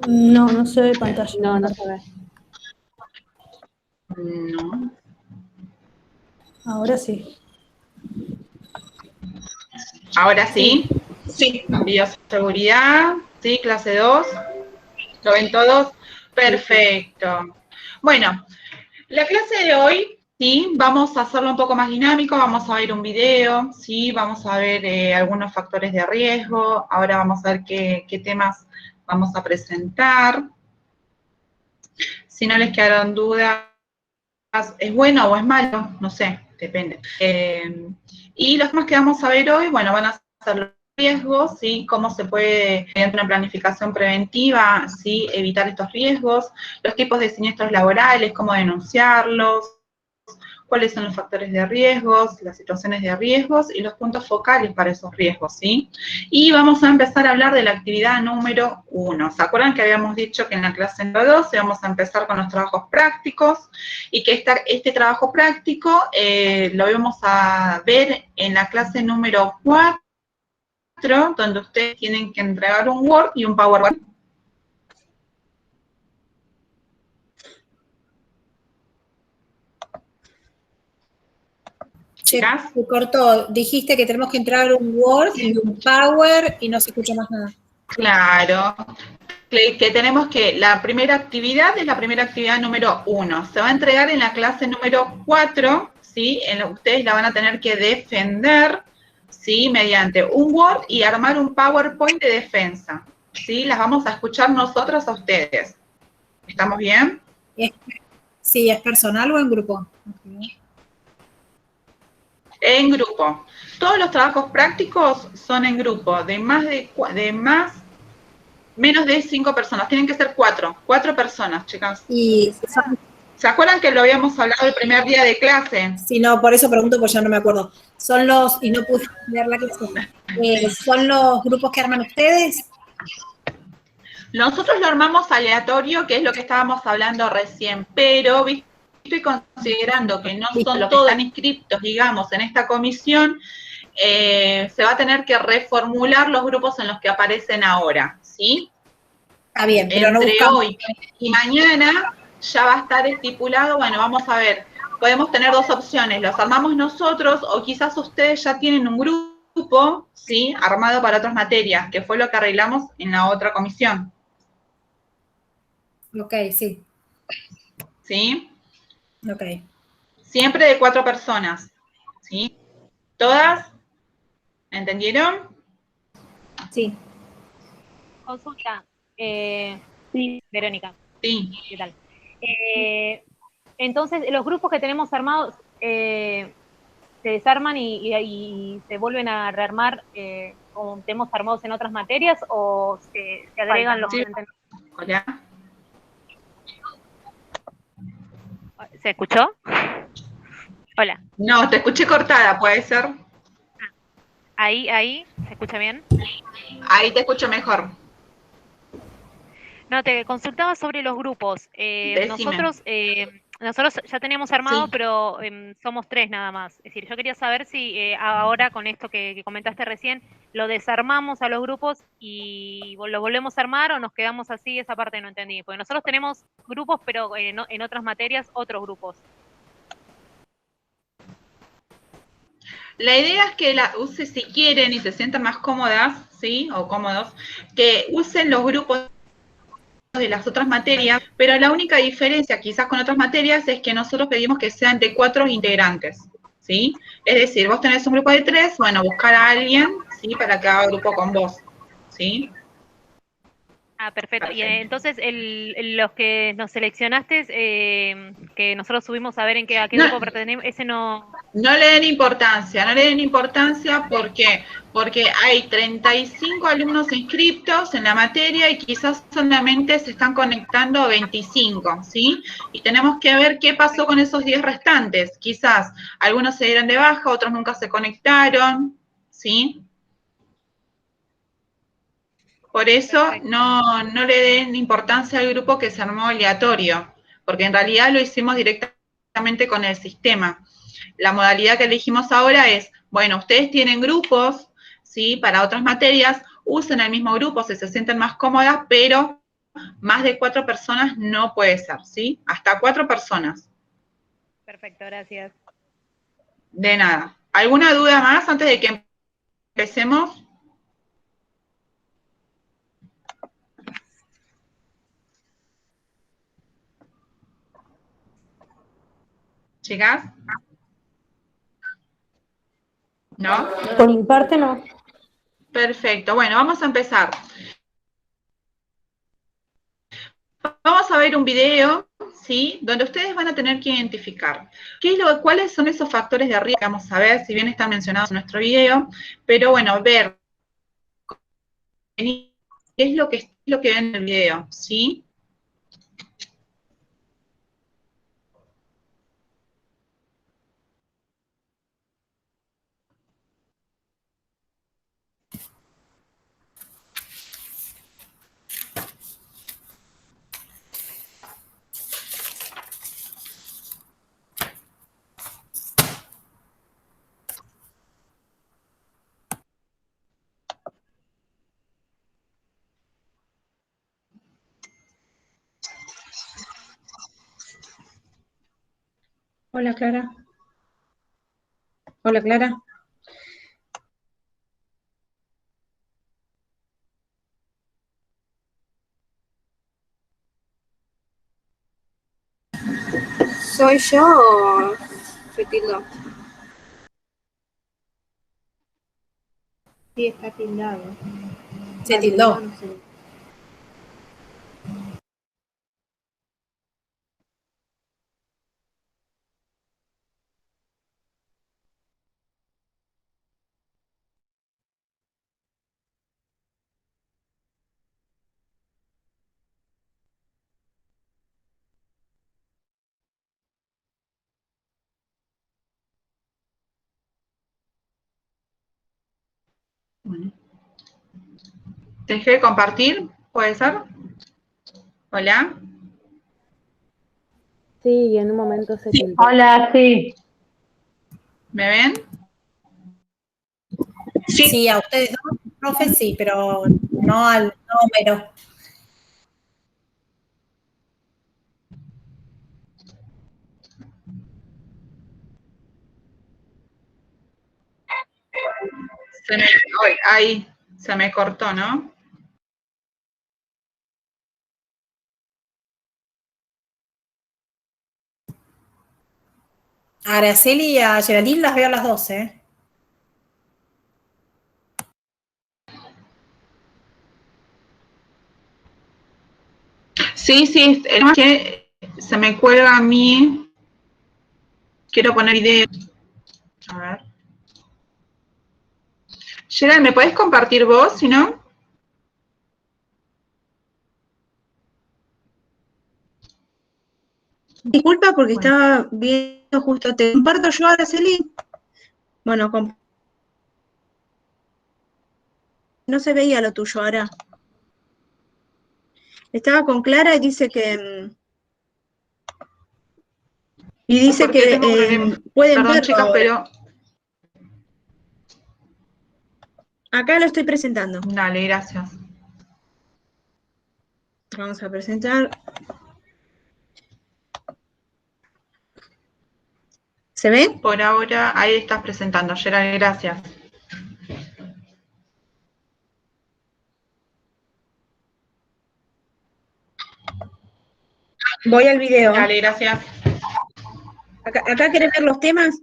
No, no se ve pantalla. No, no se ve. No. Ahora sí. Ahora sí. Sí. Bioseguridad. Sí, clase 2. ¿Lo ven todos? Perfecto. Bueno, la clase de hoy, sí, vamos a hacerlo un poco más dinámico, vamos a ver un video, sí, vamos a ver algunos factores de riesgo, ahora vamos a ver qué temas vamos a presentar. Si no les quedaron dudas, ¿es bueno o es malo? No sé, depende. Y los temas que vamos a ver hoy, bueno, van a ser los riesgos, ¿sí? Cómo se puede, mediante una planificación preventiva, ¿sí? Evitar estos riesgos, los tipos de siniestros laborales, cómo denunciarlos, cuáles son los factores de riesgos, las situaciones de riesgos y los puntos focales para esos riesgos, ¿sí? Y vamos a empezar a hablar de la actividad número 1. ¿Se acuerdan que habíamos dicho que en la clase número 2 íbamos a empezar con los trabajos prácticos y que este trabajo práctico lo íbamos a ver en la clase número 4, donde ustedes tienen que entregar un Word y un PowerPoint? Chicas, se cortó. Dijiste que tenemos que entrar un Word y un Power y no se escucha más nada. Claro, que tenemos que, la primera actividad es la primera actividad número 1. Se va a entregar en la clase número 4, ¿sí? Ustedes la van a tener que defender, ¿sí? Mediante un Word y armar un PowerPoint de defensa, ¿sí? Las vamos a escuchar nosotros a ustedes. ¿Estamos bien? Sí, ¿es personal o en grupo? Okay. En grupo. Todos los trabajos prácticos son en grupo, menos de 5 personas. Tienen que ser 4 personas, chicas. Y ¿Se acuerdan que lo habíamos hablado el primer día de clase? sí, no, por eso pregunto, porque ya no me acuerdo. Son los, y no pude ver la clase, ¿son los grupos que arman ustedes? Nosotros lo armamos aleatorio, que es lo que estábamos hablando recién, pero estoy considerando que no son los que están inscriptos, digamos, en esta comisión, se va a tener que reformular los grupos en los que aparecen ahora, ¿sí? Está bien, pero no Entre buscamos. hoy y mañana ya va a estar estipulado, bueno, vamos a ver, podemos tener dos opciones, los armamos nosotros o quizás ustedes ya tienen un grupo, ¿sí? Armado para otras materias, que fue lo que arreglamos en la otra comisión. Ok, sí. ¿Sí? Ok. Siempre de 4 personas, ¿sí? ¿Todas? ¿Entendieron? Sí. Consulta. Sí, Verónica. Sí. ¿Qué tal? Entonces, los grupos que tenemos armados se desarman y se vuelven a rearmar como tenemos armados en otras materias o se agregan los... Sí. Hola. ¿Se escuchó? Hola. No, te escuché cortada, ¿puede ser? Ahí, ¿se escucha bien? Ahí te escucho mejor. No, te consultaba sobre los grupos. Nosotros ya teníamos armado, sí. pero somos 3 nada más. Es decir, yo quería saber si ahora con esto que comentaste recién, lo desarmamos a los grupos y lo volvemos a armar o nos quedamos así, esa parte no entendí. Porque nosotros tenemos grupos, pero en otras materias, otros grupos. La idea es que la use si quieren y se sientan más cómodas, ¿sí? O cómodos, que usen los grupos de las otras materias, pero la única diferencia quizás con otras materias es que nosotros pedimos que sean de 4 integrantes, ¿sí? Es decir, vos tenés un grupo de 3, bueno, buscar a alguien, ¿sí? Para que haga grupo con vos, ¿sí? Ah, perfecto. Y entonces los que nos seleccionaste, que nosotros subimos a ver a qué grupo pertenecemos, ese no... No le den importancia, porque hay 35 alumnos inscriptos en la materia y quizás solamente se están conectando 25, ¿sí? Y tenemos que ver qué pasó con esos 10 restantes. Quizás algunos se dieron de baja, otros nunca se conectaron, ¿sí? Por eso no le den importancia al grupo que se armó aleatorio, porque en realidad lo hicimos directamente con el sistema. La modalidad que elegimos ahora es, bueno, ustedes tienen grupos, ¿sí? Para otras materias, usen el mismo grupo si se sienten más cómodas, pero más de 4 personas no puede ser, ¿sí? Hasta 4 personas. Perfecto, gracias. De nada. ¿Alguna duda más antes de que empecemos? ¿Chicas? ¿No? Por mi parte no. Perfecto. Bueno, vamos a empezar. Vamos a ver un video, ¿sí? Donde ustedes van a tener que identificar cuáles son esos factores de riesgo que vamos a ver, si bien están mencionados en nuestro video, pero bueno, ver qué es lo que ven en el video, ¿sí? Hola, Clara. Hola, Clara. ¿Soy yo o se tildó? Sí, está tildado. Se tildó. No sé. Bueno. ¿Dejé de compartir? ¿Puede ser? ¿Hola? Sí, y en un momento se tildó. Hola, sí. ¿Me ven? Sí, a ustedes dos, profe, sí, pero no al número. Ahí, se me cortó, ¿no? A Araceli y a Geraldine las veo a las 12. Sí, sí, el tema es que se me cuelga a mí. Quiero poner video. A ver. Gerald, ¿me podés compartir vos, si no? Disculpa porque Bueno. estaba viendo justo, te comparto yo, Araceli. Bueno, no se veía lo tuyo ahora. Estaba con Clara y dice que Porque tengo problemas. pueden Perdón, verlo chicas, ahora. pero... Acá lo estoy presentando. Dale, gracias. Vamos a presentar. ¿Se ve? Por ahora, ahí estás presentando, Gerald, gracias. Voy al video. Dale, gracias. Acá querés ver los temas.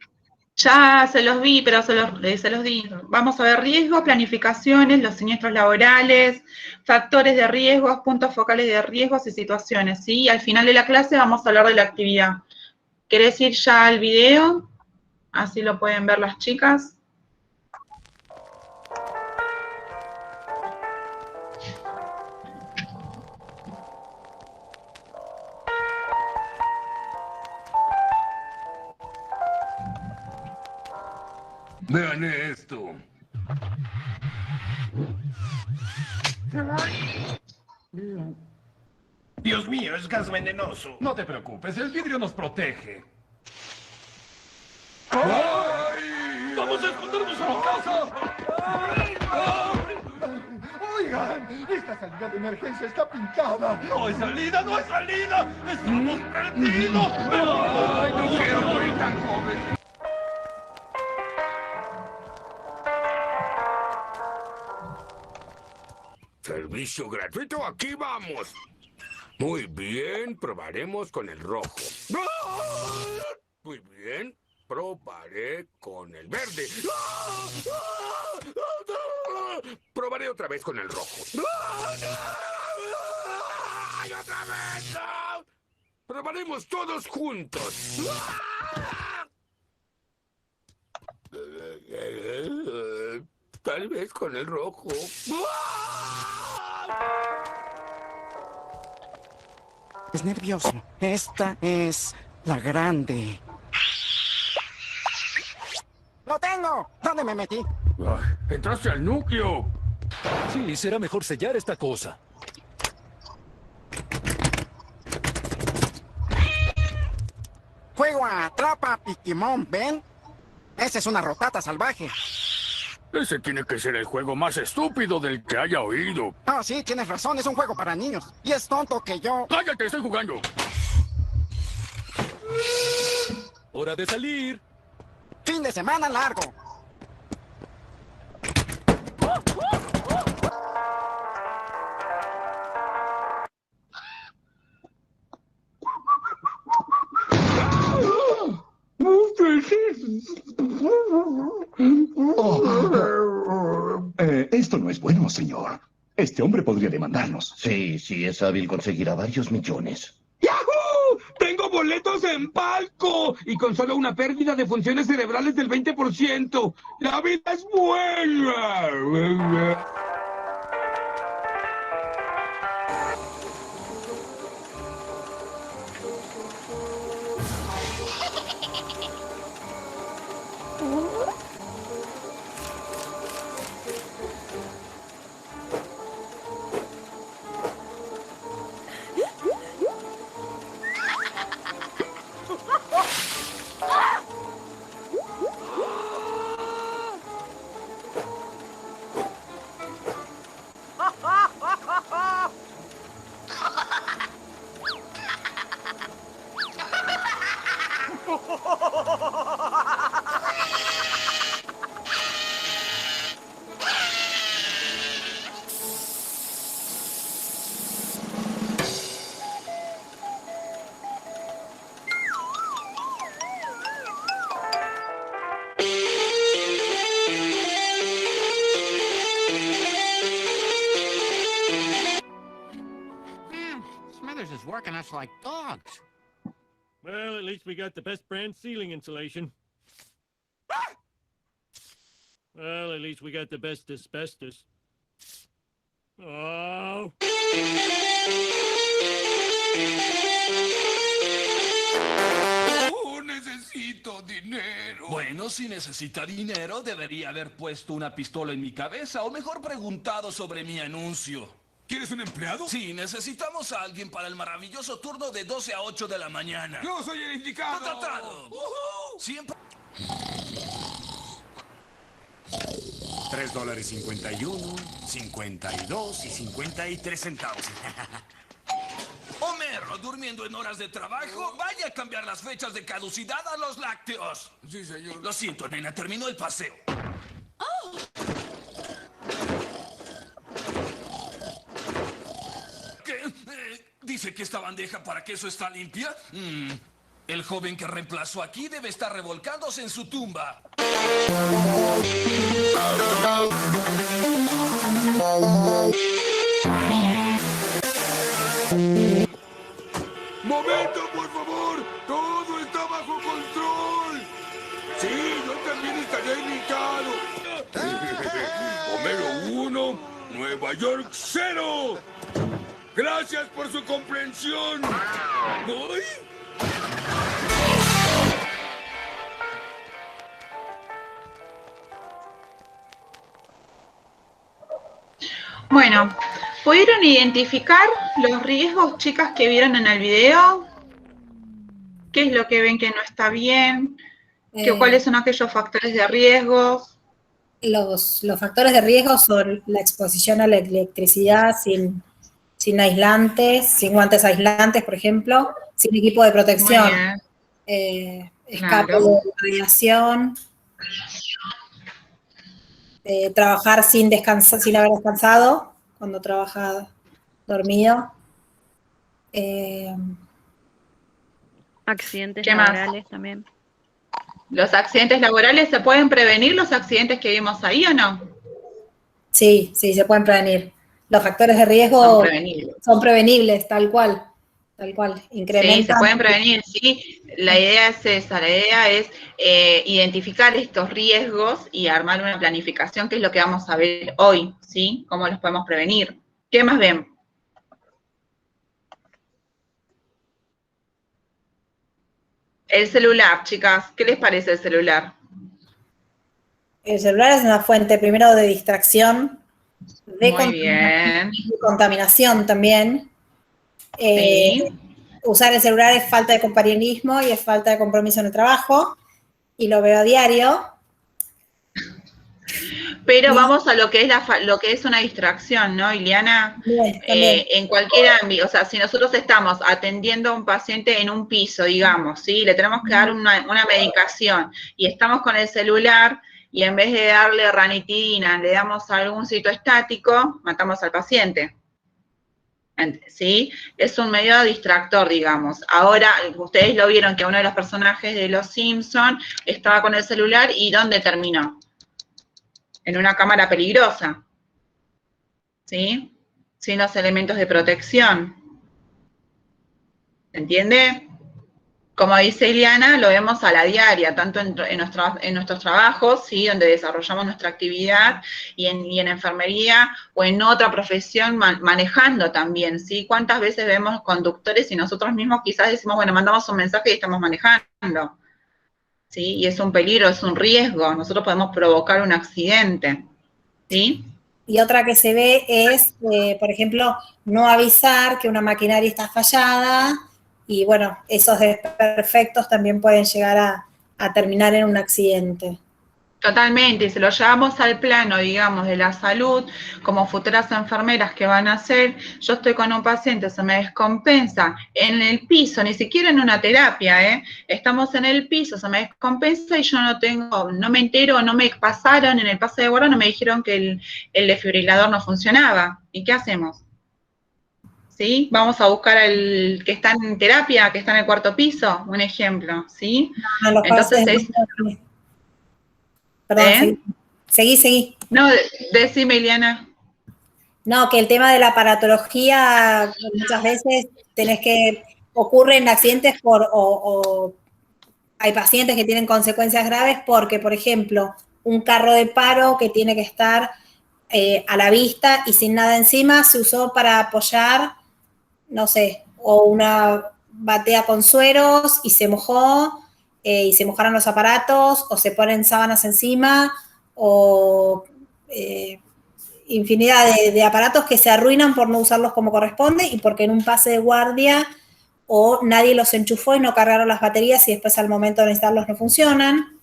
Ya se los vi, pero se los di. Vamos a ver riesgos, planificaciones, los siniestros laborales, factores de riesgos, puntos focales de riesgos y situaciones, ¿sí? Al final de la clase vamos a hablar de la actividad. ¿Querés ir ya al video? Así lo pueden ver las chicas. Vean esto. Dios mío, es gas venenoso. No te preocupes, el vidrio nos protege. ¡Ay! ¡Vamos a escondernos en mi casa! Oigan, ¡Esta salida de emergencia está pintada! ¡No hay salida, no hay salida! ¡Estamos perdidos! ¡Ay, no quiero morir tan joven! Servicio gratuito, aquí vamos. Muy bien, probaremos con el rojo. Muy bien, probaré con el verde. Probaré otra vez con el rojo. ¡Y otra vez! Probaremos todos juntos. Tal vez con el rojo. Es nervioso. Esta es la grande. ¡Lo tengo! ¿Dónde me metí? ¡Entraste al núcleo! Sí, será mejor sellar esta cosa. Juego a Atrapa Pikimon, ¿ven? Esa es una rotata salvaje. Ese tiene que ser el juego más estúpido del que haya oído. Ah, sí, tienes razón, es un juego para niños. Y es tonto que yo... ¡Cállate, estoy jugando! ¡Hora de salir! ¡Fin de semana largo! Esto no es bueno, señor. Este hombre podría demandarnos. Sí, sí, es hábil, conseguirá varios millones. ¡Yahoo! ¡Tengo boletos en palco! Y con solo una pérdida de funciones cerebrales del 20%. ¡La vida es buena! Smithers is working us like dogs. Well, at least we got the best brand ceiling insulation. Well, at least we got the best asbestos. Oh. Necesito dinero. Bueno, si necesita dinero, debería haber puesto una pistola en mi cabeza, o mejor preguntado sobre mi anuncio. ¿Quieres un empleado? Sí, necesitamos a alguien para el maravilloso turno de 12 a 8 de la mañana. ¡Yo soy el indicado! ¡Contratado! Siempre... $3.51, 52 y 53 centavos. Homero, durmiendo en horas de trabajo, vaya a cambiar las fechas de caducidad a los lácteos. Sí, señor. Lo siento, nena, terminó el paseo. Oh. ¿Qué? ¿Dice que esta bandeja para queso está limpia? El joven que reemplazó aquí debe estar revolcándose en su tumba. ¡Momento, por favor! ¡Todo está bajo control! ¡Sí, yo también estaré invitado! Homero 1, Nueva York 0. ¡Gracias por su comprensión! ¿Voy? Bueno, ¿pudieron identificar los riesgos, chicas, que vieron en el video? ¿Qué es lo que ven que no está bien? ¿Cuáles son aquellos factores de riesgo? Los factores de riesgo son la exposición a la electricidad sin aislantes, sin guantes aislantes, por ejemplo, sin equipo de protección, escape de radiación, trabajar sin haber descansado, cuando trabaja dormido. Accidentes ¿Qué más? laborales también. ¿Los accidentes laborales se pueden prevenir, los accidentes que vimos ahí o no? Sí, se pueden prevenir. Los factores de riesgo son prevenibles, tal cual. Incrementan. Sí, se pueden prevenir, sí. La idea es esa, la idea es identificar estos riesgos y armar una planificación, que es lo que vamos a ver hoy, ¿sí? Cómo los podemos prevenir. ¿Qué más ven? El celular, chicas, ¿qué les parece el celular? El celular es una fuente, primero, de distracción, de contaminación también. Sí. Usar el celular es falta de compañerismo y es falta de compromiso en el trabajo, y lo veo a diario. Pero vamos a lo que es una distracción, ¿no, Ileana? En cualquier ámbito, o sea, si nosotros estamos atendiendo a un paciente en un piso, digamos, ¿sí? Le tenemos que dar una medicación y estamos con el celular y en vez de darle ranitidina, le damos algún citoestático, matamos al paciente. ¿Sí? Es un medio distractor, digamos. Ahora, ustedes lo vieron que uno de los personajes de Los Simpson estaba con el celular y ¿dónde terminó? En una cámara peligrosa, ¿sí? Sin los elementos de protección. ¿Se entiende? Como dice Ileana, lo vemos a la diaria, tanto en nuestros trabajos, ¿sí? Donde desarrollamos nuestra actividad, y en enfermería o en otra profesión manejando también, ¿sí? ¿Cuántas veces vemos conductores y nosotros mismos quizás decimos, bueno, mandamos un mensaje y estamos manejando? ¿Sí? Y es un peligro, es un riesgo, nosotros podemos provocar un accidente, ¿sí? Y otra que se ve es, por ejemplo, no avisar que una maquinaria está fallada, y bueno, esos desperfectos también pueden llegar a terminar en un accidente. Totalmente, y se lo llevamos al plano, digamos, de la salud, como futuras enfermeras que van a ser, yo estoy con un paciente, se me descompensa en el piso, ni siquiera en una terapia, estamos en el piso, se me descompensa y yo no me entero, no me pasaron en el pase de guardia, no me dijeron que el desfibrilador no funcionaba. ¿Y qué hacemos? ¿Sí? Vamos a buscar al que está en terapia, que está en el cuarto piso, un ejemplo, ¿sí? Entonces Perdón, seguí. No, decime, Ileana. No, que el tema de la aparatología muchas veces ocurren accidentes o hay pacientes que tienen consecuencias graves porque, por ejemplo, un carro de paro que tiene que estar a la vista y sin nada encima se usó para apoyar, no sé, o una batea con sueros y se mojó, y se mojaron los aparatos, o se ponen sábanas encima, o infinidad de aparatos que se arruinan por no usarlos como corresponde y porque en un pase de guardia o nadie los enchufó y no cargaron las baterías y después al momento de necesitarlos no funcionan.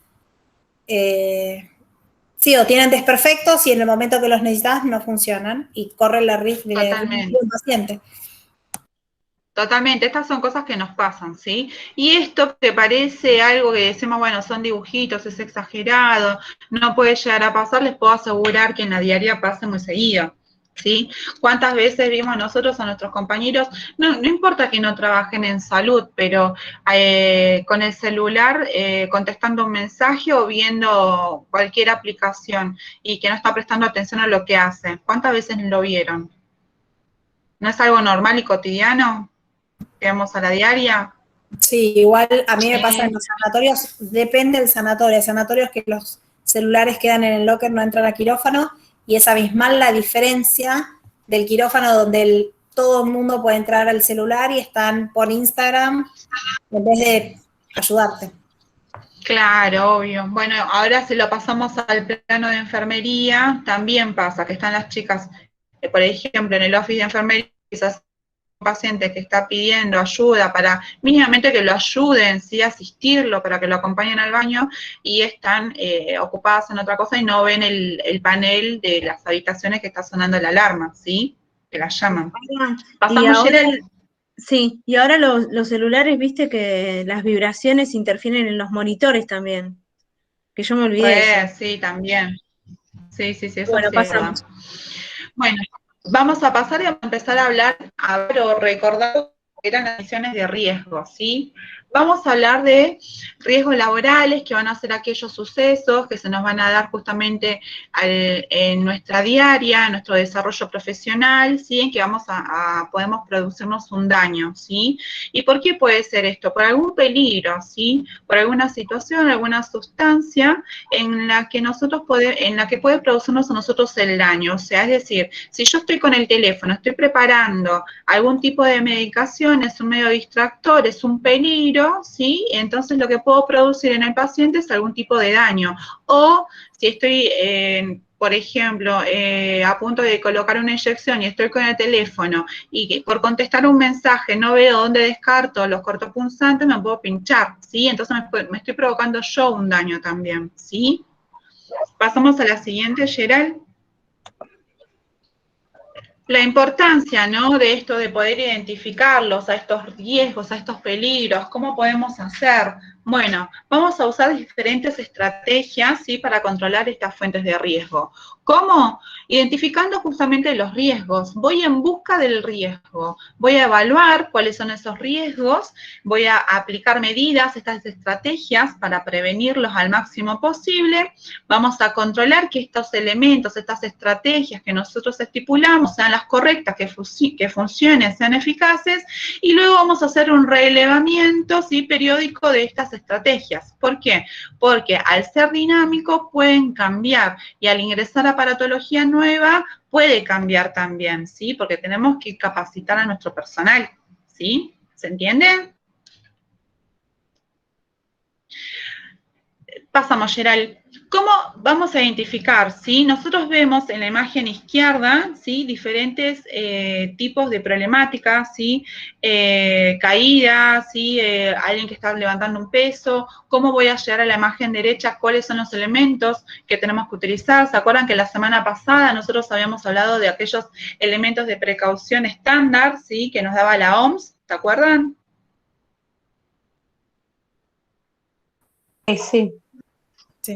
Sí, o tienen desperfectos y en el momento que los necesitas no funcionan y corren la riesgo de un paciente. Totalmente, estas son cosas que nos pasan, ¿sí? Y esto te parece algo que decimos, bueno, son dibujitos, es exagerado, no puede llegar a pasar, les puedo asegurar que en la diaria pasa muy seguido, ¿sí? ¿Cuántas veces vimos nosotros a nuestros compañeros, no importa que no trabajen en salud, pero con el celular contestando un mensaje o viendo cualquier aplicación y que no está prestando atención a lo que hace? ¿Cuántas veces lo vieron? ¿No es algo normal y cotidiano que vemos a la diaria? Sí, igual a mí me pasa en los sanatorios, depende del sanatorio. Hay sanatorios que los celulares quedan en el locker, no entran a quirófano, y es abismal la diferencia del quirófano donde todo el mundo puede entrar al celular y están por Instagram en vez de ayudarte. Claro, obvio. Bueno, ahora si lo pasamos al plano de enfermería, también pasa que están las chicas, por ejemplo, en el office de enfermería, quizás paciente que está pidiendo ayuda para mínimamente que lo ayuden, ¿sí? Asistirlo para que lo acompañen al baño y están ocupadas en otra cosa y no ven el panel de las habitaciones que está sonando la alarma, ¿sí? Que la llaman. Pasamos Sí, y ahora los celulares, viste que las vibraciones interfieren en los monitores también, que yo me olvidé de eso. Sí, también. Sí, eso Bueno, sí es verdad. Bueno, vamos a pasar y vamos a empezar a hablar, o recordar que eran las condiciones de riesgo, ¿sí? Vamos a hablar de riesgos laborales, que van a ser aquellos sucesos que se nos van a dar justamente en nuestra diaria, en nuestro desarrollo profesional, ¿sí? En que podemos producirnos un daño, ¿sí? ¿Y por qué puede ser esto? Por algún peligro, ¿sí? Por alguna situación, alguna sustancia en la que puede producirnos a nosotros el daño. O sea, es decir, si yo estoy con el teléfono, estoy preparando algún tipo de medicación, es un medio distractor, es un peligro, ¿sí? Entonces lo que puedo producir en el paciente es algún tipo de daño. O si estoy, por ejemplo, a punto de colocar una inyección y estoy con el teléfono y por contestar un mensaje no veo dónde descarto los cortopunzantes, me puedo pinchar, ¿sí? Entonces me estoy provocando yo un daño también, ¿sí? Pasamos a la siguiente, Gerald. La importancia, ¿no?, de esto de poder identificarlos, a estos riesgos, a estos peligros, ¿cómo podemos hacer? Bueno, vamos a usar diferentes estrategias, ¿sí?, para controlar estas fuentes de riesgo. ¿Cómo? Identificando justamente los riesgos. Voy en busca del riesgo. Voy a evaluar cuáles son esos riesgos, voy a aplicar medidas, estas estrategias para prevenirlos al máximo posible. Vamos a controlar que estos elementos, estas estrategias que nosotros estipulamos sean las correctas, que funcionen, sean eficaces, y luego vamos a hacer un relevamiento, ¿sí?, periódico de estas estrategias. ¿Por qué? Porque al ser dinámicos pueden cambiar y al ingresar a aparatología nueva puede cambiar también, ¿sí? Porque tenemos que capacitar a nuestro personal, ¿sí? ¿Se entiende? Pasamos, Gerald. ¿Cómo vamos a identificar? ¿Sí? Nosotros vemos en la imagen izquierda, ¿sí?, diferentes tipos de problemáticas, ¿sí? Caídas, ¿sí? Alguien que está levantando un peso. ¿Cómo voy a llegar a la imagen derecha? ¿Cuáles son los elementos que tenemos que utilizar? ¿Se acuerdan que la semana pasada nosotros habíamos hablado de aquellos elementos de precaución estándar, ¿sí?, que nos daba la OMS? ¿Se acuerdan? Sí.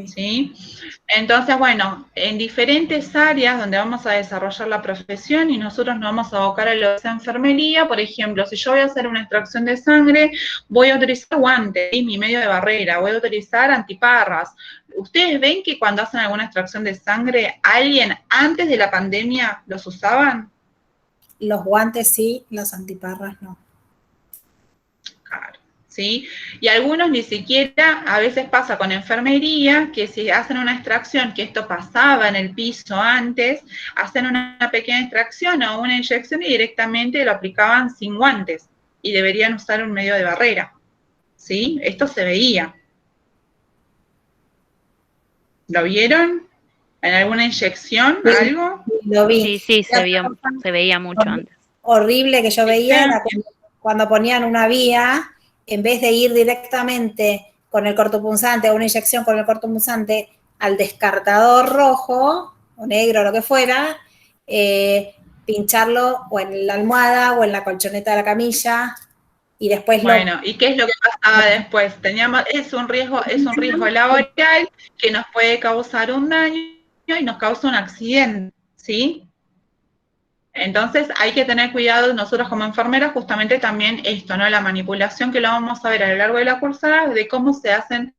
¿Sí? Entonces, bueno, en diferentes áreas donde vamos a desarrollar la profesión y nosotros nos vamos a abocar a lo que es enfermería, por ejemplo, si yo voy a hacer una extracción de sangre, voy a utilizar guantes, ¿sí?, mi medio de barrera, voy a utilizar antiparras. ¿Ustedes ven que cuando hacen alguna extracción de sangre, alguien antes de la pandemia los usaban? Los guantes sí, los antiparras no. Claro. ¿Sí? Y algunos ni siquiera, a veces pasa con enfermería, que si hacen una extracción, que esto pasaba en el piso antes, hacen una pequeña extracción o una inyección y directamente lo aplicaban sin guantes y deberían usar un medio de barrera, ¿sí? Esto se veía. ¿Lo vieron? ¿En alguna inyección, algo? Lo vi. Sí, se veía mucho antes. Horrible que yo veía era cuando ponían una vía, en vez de ir directamente con el cortopunzante o una inyección con el cortopunzante al descartador rojo o negro o lo que fuera, pincharlo o en la almohada o en la colchoneta de la camilla y después Bueno, ¿y qué es lo que pasaba después? Es un riesgo laboral que nos puede causar un daño y nos causa un accidente, ¿sí? Entonces hay que tener cuidado nosotros como enfermeras justamente también esto, ¿no? La manipulación, que lo vamos a ver a lo largo de la cursada, de cómo se hacen,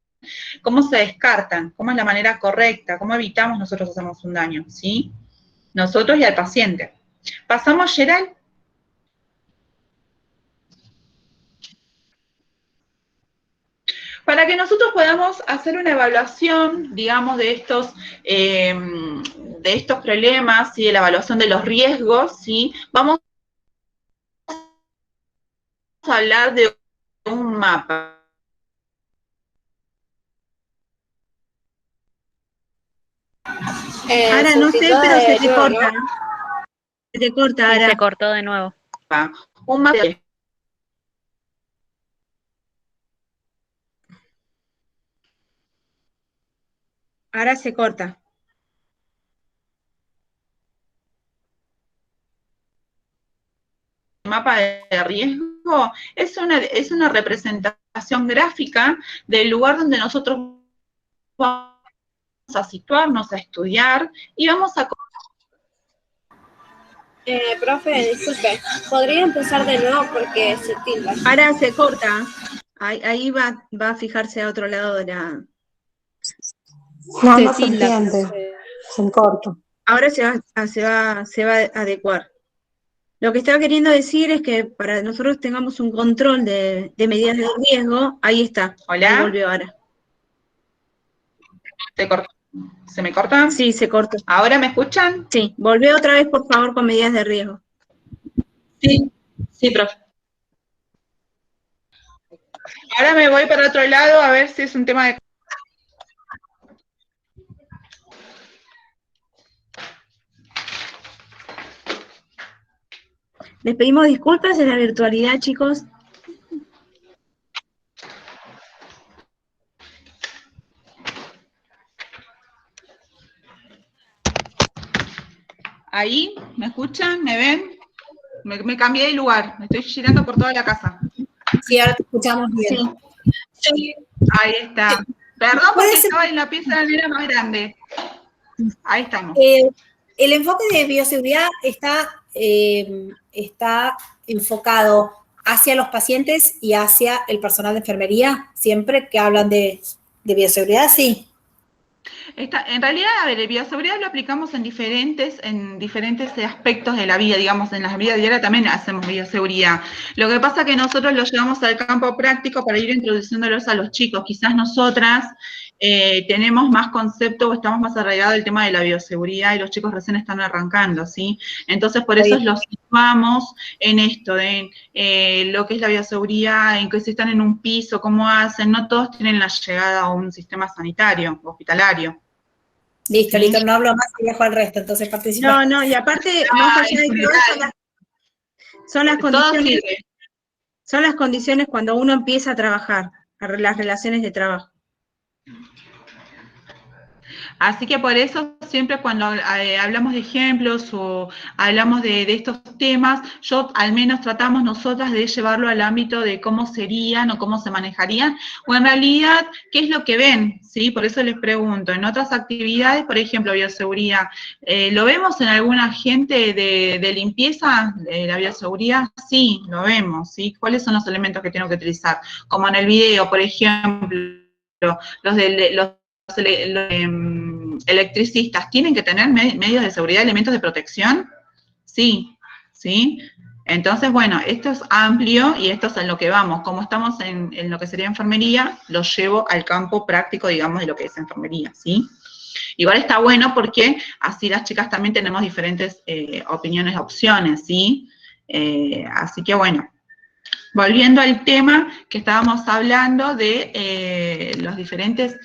cómo se descartan, cómo es la manera correcta, cómo evitamos nosotros hacernos un daño, ¿sí? Nosotros y al paciente. Pasamos, Gerald. Para que nosotros podamos hacer una evaluación, digamos, de estos problemas, ¿sí?, de la evaluación de los riesgos, ¿sí?, vamos a hablar de un mapa. Ahora no sé, pero se te corta. Se te corta, Sí, Ara. se cortó de nuevo. un mapa de Ahora se corta. mapa de riesgo es una representación gráfica del lugar donde nosotros vamos a situarnos, a estudiar y vamos a... Profe, disculpe, ¿podría empezar de nuevo porque se tilda? Ahora se corta. Ahí va a fijarse a otro lado de la... No se entiende. Se corta. Ahora se va a adecuar. Lo que estaba queriendo decir es que para nosotros tengamos un control de medidas de riesgo, ahí está. Hola. Ahí volvió ahora. ¿Se me corta? Sí, se cortó. ¿Ahora me escuchan? Sí, volvé otra vez, por favor, con medidas de riesgo. Sí, profe. Ahora me voy para otro lado a ver si es un tema de... Les pedimos disculpas en la virtualidad, chicos. ¿Ahí? ¿Me escuchan? ¿Me ven? Me cambié de lugar, me estoy girando por toda la casa. Sí, ahora te escuchamos bien. Sí. Ahí está. Perdón porque estaba en la pieza de la nena más grande. Ahí estamos. El enfoque de bioseguridad está enfocado hacia los pacientes y hacia el personal de enfermería, siempre que hablan de bioseguridad, sí. En realidad, a ver, el bioseguridad lo aplicamos en diferentes aspectos de la vida, digamos, en la vida diaria también hacemos bioseguridad. Lo que pasa es que nosotros lo llevamos al campo práctico para ir introduciéndolos a los chicos. Quizás nosotras tenemos más concepto o estamos más arraigados del tema de la bioseguridad y los chicos recién están arrancando, ¿sí? Entonces, por eso los situamos en esto, de lo que es la bioseguridad, en que si están en un piso, cómo hacen, no todos tienen la llegada a un sistema sanitario, hospitalario. Listo, listo, no hablo más y dejo al resto, entonces participa. No, y aparte, más allá de todo eso, son las condiciones, son las condiciones cuando uno empieza a trabajar, las relaciones de trabajo. Así que por eso siempre cuando hablamos de ejemplos o hablamos de estos temas, al menos tratamos nosotras de llevarlo al ámbito de cómo serían o cómo se manejarían, o en realidad, ¿qué es lo que ven? ¿Sí? Por eso les pregunto, en otras actividades, por ejemplo, bioseguridad, ¿lo vemos en alguna gente de limpieza de la bioseguridad? Sí, lo vemos, ¿sí? ¿Cuáles son los elementos que tengo que utilizar? Como en el video, por ejemplo, los electricistas, ¿tienen que tener medios de seguridad, elementos de protección? Sí, ¿sí? Entonces, bueno, esto es amplio y esto es en lo que vamos. Como estamos en lo que sería enfermería, lo llevo al campo práctico, digamos, de lo que es enfermería, ¿sí? Igual está bueno porque así las chicas también tenemos diferentes opiniones, opciones, ¿sí? Así que, bueno. Volviendo al tema que estábamos hablando de los diferentes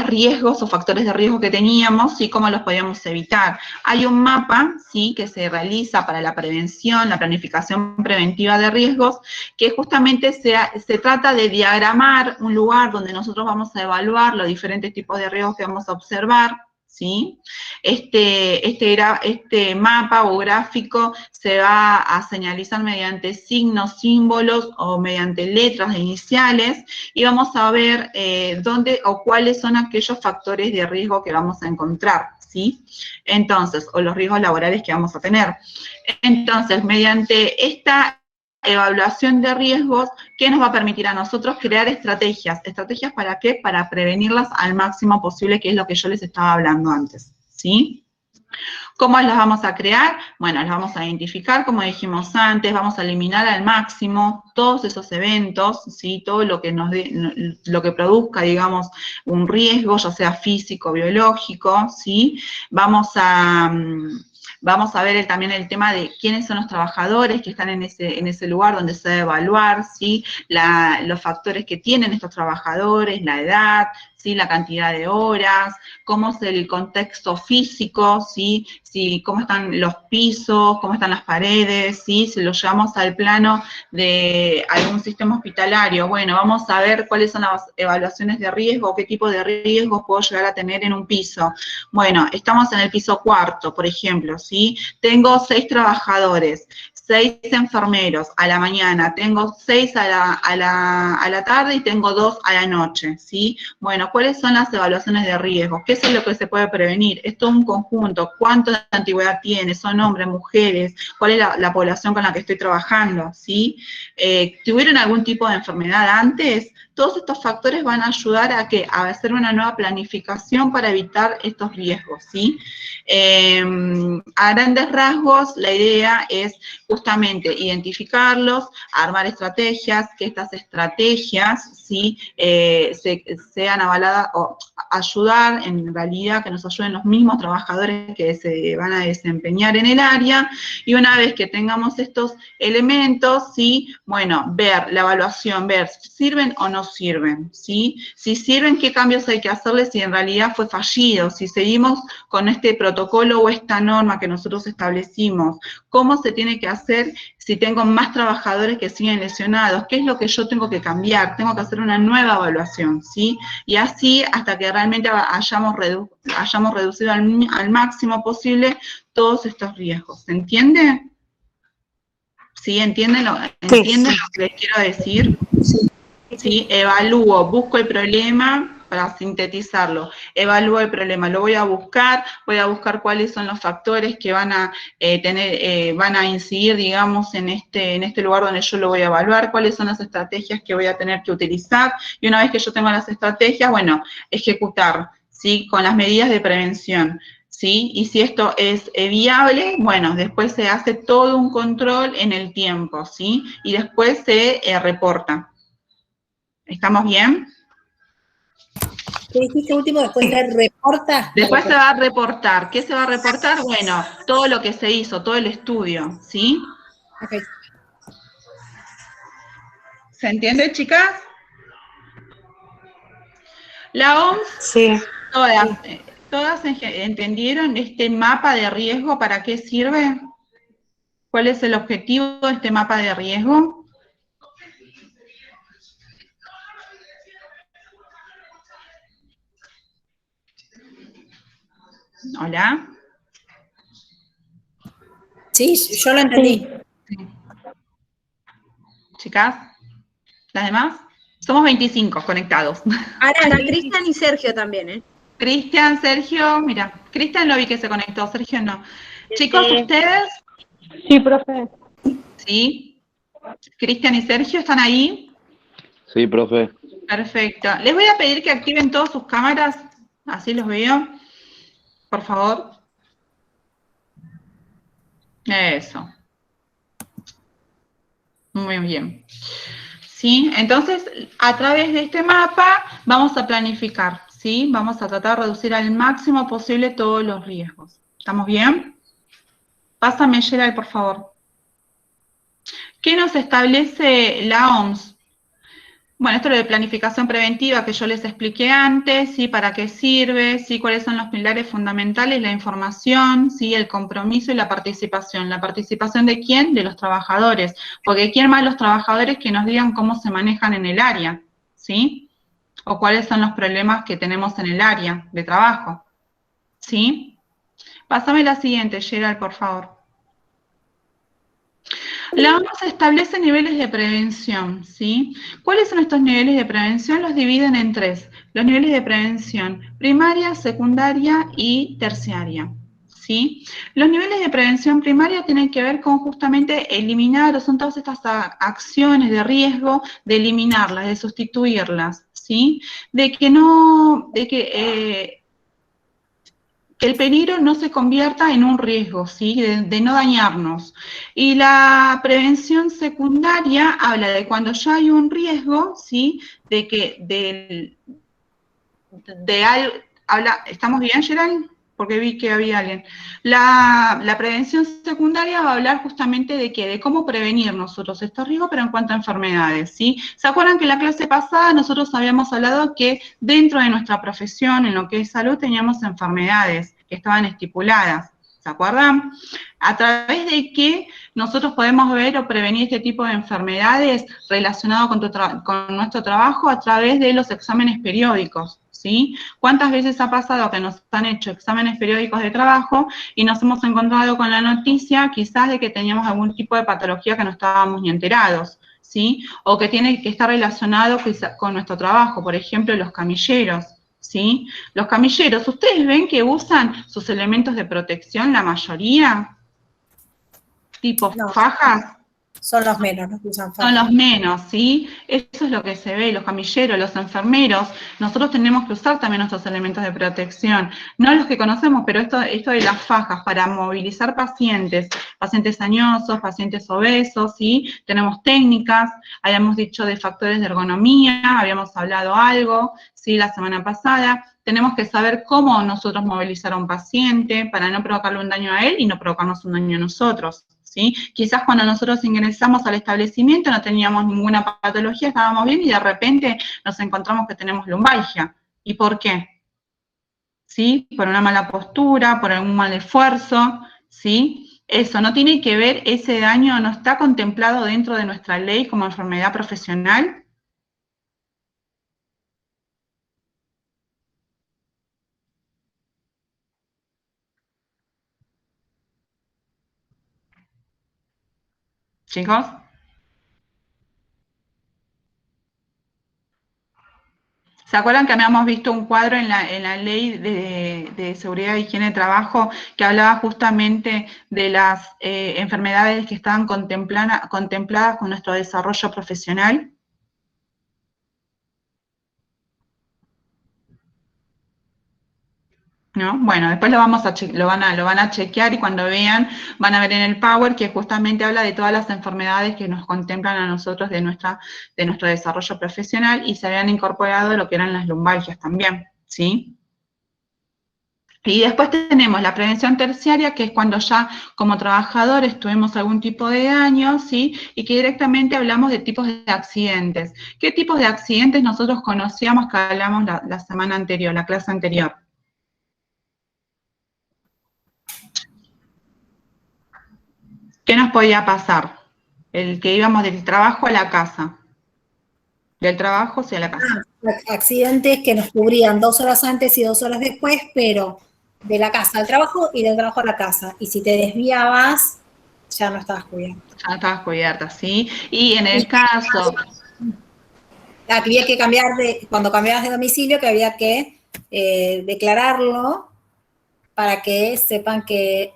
riesgos o factores de riesgo que teníamos y cómo los podíamos evitar. Hay un mapa, ¿sí?, que se realiza para la prevención, la planificación preventiva de riesgos, que justamente se trata de diagramar un lugar donde nosotros vamos a evaluar los diferentes tipos de riesgos que vamos a observar, ¿sí? Este mapa o gráfico se va a señalizar mediante signos, símbolos o mediante letras iniciales y vamos a ver dónde o cuáles son aquellos factores de riesgo que vamos a encontrar, ¿sí? Entonces, o los riesgos laborales que vamos a tener. Entonces, mediante esta evaluación de riesgos, ¿qué nos va a permitir a nosotros crear estrategias? ¿Estrategias para qué? Para prevenirlas al máximo posible, que es lo que yo les estaba hablando antes, ¿sí? ¿Cómo las vamos a crear? Bueno, las vamos a identificar, como dijimos antes, vamos a eliminar al máximo todos esos eventos, ¿sí? Todo lo que lo que produzca, digamos, un riesgo, ya sea físico, biológico, ¿sí? Vamos a ver también el tema de quiénes son los trabajadores que están en ese lugar donde se debe evaluar, ¿sí? Los factores que tienen estos trabajadores, la edad, ¿sí? La cantidad de horas, cómo es el contexto físico, ¿sí? Cómo están los pisos, cómo están las paredes, ¿sí? Si lo llevamos al plano de algún sistema hospitalario, bueno, vamos a ver cuáles son las evaluaciones de riesgo, qué tipo de riesgos puedo llegar a tener en un piso. Bueno, estamos en el piso cuarto, por ejemplo, ¿sí? Tengo 6 trabajadores, 6 enfermeros a la mañana, tengo 6 a la tarde y tengo 2 a la noche, ¿sí? Bueno, ¿cuáles son las evaluaciones de riesgo? ¿Qué es lo que se puede prevenir? Es todo un conjunto. ¿Cuánto de antigüedad tiene? ¿Son hombres, mujeres? ¿Cuál es la población con la que estoy trabajando? ¿Sí? ¿Tuvieron algún tipo de enfermedad antes? Todos estos factores van a ayudar a hacer una nueva planificación para evitar estos riesgos, ¿sí? A grandes rasgos, la idea es justamente identificarlos, armar estrategias, que estas estrategias, ¿sí? Sean avaladas o ayudar, en realidad, que nos ayuden los mismos trabajadores que se van a desempeñar en el área, y una vez que tengamos estos elementos, ¿sí? Bueno, ver la evaluación, ver si sirven o no sirven, ¿sí? Si sirven, qué cambios hay que hacerles si en realidad fue fallido, si seguimos con este protocolo o esta norma que nosotros establecimos, cómo se tiene que hacer si tengo más trabajadores que siguen lesionados, qué es lo que yo tengo que cambiar, tengo que hacer una nueva evaluación, ¿sí? Y así hasta que realmente hayamos reducido al máximo posible todos estos riesgos, ¿se entiende? ¿Sí? ¿Entienden lo que les quiero decir? Sí, evalúo, busco el problema, para sintetizarlo, evalúo el problema, lo voy a buscar cuáles son los factores que van a van a incidir, digamos, en este lugar donde yo lo voy a evaluar, cuáles son las estrategias que voy a tener que utilizar, y una vez que yo tengo las estrategias, bueno, ejecutar, ¿sí? Con las medidas de prevención, ¿sí? Y si esto es viable, bueno, después se hace todo un control en el tiempo, ¿sí? Y después se reporta. ¿Estamos bien? ¿Qué dijiste último? Después se reporta. Después se va a reportar. ¿Qué se va a reportar? Bueno, todo lo que se hizo, todo el estudio, ¿sí? Okay. ¿Se entiende, chicas? La OMS, sí. ¿Todas entendieron este mapa de riesgo? ¿Para qué sirve? ¿Cuál es el objetivo de este mapa de riesgo? ¿Hola? Sí, yo lo entendí. Sí. Chicas, ¿las demás? Somos 25 conectados. Ahora está Cristian y Sergio también, ¿eh? Cristian, Sergio, mira, Cristian lo vi que se conectó, Sergio no. Chicos, ¿ustedes? Sí, profe. ¿Sí? Cristian y Sergio, ¿están ahí? Sí, profe. Perfecto. Les voy a pedir que activen todas sus cámaras, así los veo, por favor. Eso. Muy bien. ¿Sí? Entonces, a través de este mapa vamos a planificar, ¿sí? Vamos a tratar de reducir al máximo posible todos los riesgos. ¿Estamos bien? Pásame, Gerald, por favor. ¿Qué nos establece la OMS? Bueno, esto es lo de planificación preventiva que yo les expliqué antes, ¿sí? ¿Para qué sirve? ¿Sí? ¿Cuáles son los pilares fundamentales? La información, ¿sí? El compromiso y la participación. ¿La participación de quién? De los trabajadores. Porque ¿quién más? Los trabajadores que nos digan cómo se manejan en el área, ¿sí? O cuáles son los problemas que tenemos en el área de trabajo, ¿sí? Pásame la siguiente, Gerald, por favor. La OMS establece niveles de prevención, ¿sí? ¿Cuáles son estos niveles de prevención? Los dividen en 3. Los niveles de prevención primaria, secundaria y terciaria, ¿sí? Los niveles de prevención primaria tienen que ver con justamente eliminar, o son todas estas acciones de riesgo, de eliminarlas, de sustituirlas, ¿sí? Que el peligro no se convierta en un riesgo, ¿sí? De no dañarnos. Y la prevención secundaria habla de cuando ya hay un riesgo, ¿sí? ¿Estamos bien, Gerald? porque vi que había alguien. La prevención secundaria va a hablar justamente de qué, de cómo prevenir nosotros estos riesgos, pero en cuanto a enfermedades, ¿sí? ¿Se acuerdan que en la clase pasada nosotros habíamos hablado que dentro de nuestra profesión, en lo que es salud, teníamos enfermedades que estaban estipuladas? ¿Se acuerdan? ¿A través de qué nosotros podemos ver o prevenir este tipo de enfermedades relacionado con nuestro trabajo? A través de los exámenes periódicos, ¿sí? ¿Cuántas veces ha pasado que nos han hecho exámenes periódicos de trabajo y nos hemos encontrado con la noticia quizás de que teníamos algún tipo de patología que no estábamos ni enterados, ¿sí? O que tiene que estar relacionado con nuestro trabajo, por ejemplo, los camilleros, ¿sí? Los camilleros, ¿ustedes ven que usan sus elementos de protección la mayoría? Tipo fajas. Son los menos los que usan fajas. Son los menos, ¿sí? Eso es lo que se ve, los camilleros, los enfermeros. Nosotros tenemos que usar también nuestros elementos de protección. No los que conocemos, pero esto de las fajas para movilizar pacientes añosos, pacientes obesos, ¿sí? Tenemos técnicas, habíamos dicho de factores de ergonomía, habíamos hablado algo, ¿sí? La semana pasada. Tenemos que saber cómo nosotros movilizar a un paciente para no provocarle un daño a él y no provocarnos un daño a nosotros, ¿sí? Quizás cuando nosotros ingresamos al establecimiento no teníamos ninguna patología, estábamos bien y de repente nos encontramos que tenemos lumbalgia. ¿Y por qué? ¿Sí? Por una mala postura, por algún mal esfuerzo, ¿sí? Eso no tiene que ver, ese daño no está contemplado dentro de nuestra ley como enfermedad profesional. Chicos. ¿Se acuerdan que habíamos visto un cuadro en la ley de seguridad e higiene de trabajo que hablaba justamente de las enfermedades que estaban contempladas con nuestro desarrollo profesional? ¿No? Bueno, después lo van a chequear y cuando vean, van a ver en el Power que justamente habla de todas las enfermedades que nos contemplan a nosotros de nuestro desarrollo profesional y se habían incorporado lo que eran las lumbalgias también, ¿sí? Y después tenemos la prevención terciaria, que es cuando ya como trabajadores tuvimos algún tipo de daño, ¿sí? Y que directamente hablamos de tipos de accidentes. ¿Qué tipos de accidentes nosotros conocíamos que hablamos la semana anterior, la clase anterior? ¿Qué nos podía pasar? El que íbamos del trabajo a la casa. Del trabajo hacia la casa. Accidentes que nos cubrían 2 horas antes y 2 horas después, pero de la casa al trabajo y del trabajo a la casa. Y si te desviabas, ya no estabas cubierta. Ya no estabas cubierta, ¿sí? Y en el caso... Había que cambiar cuando cambiabas de domicilio, que había que declararlo para que sepan que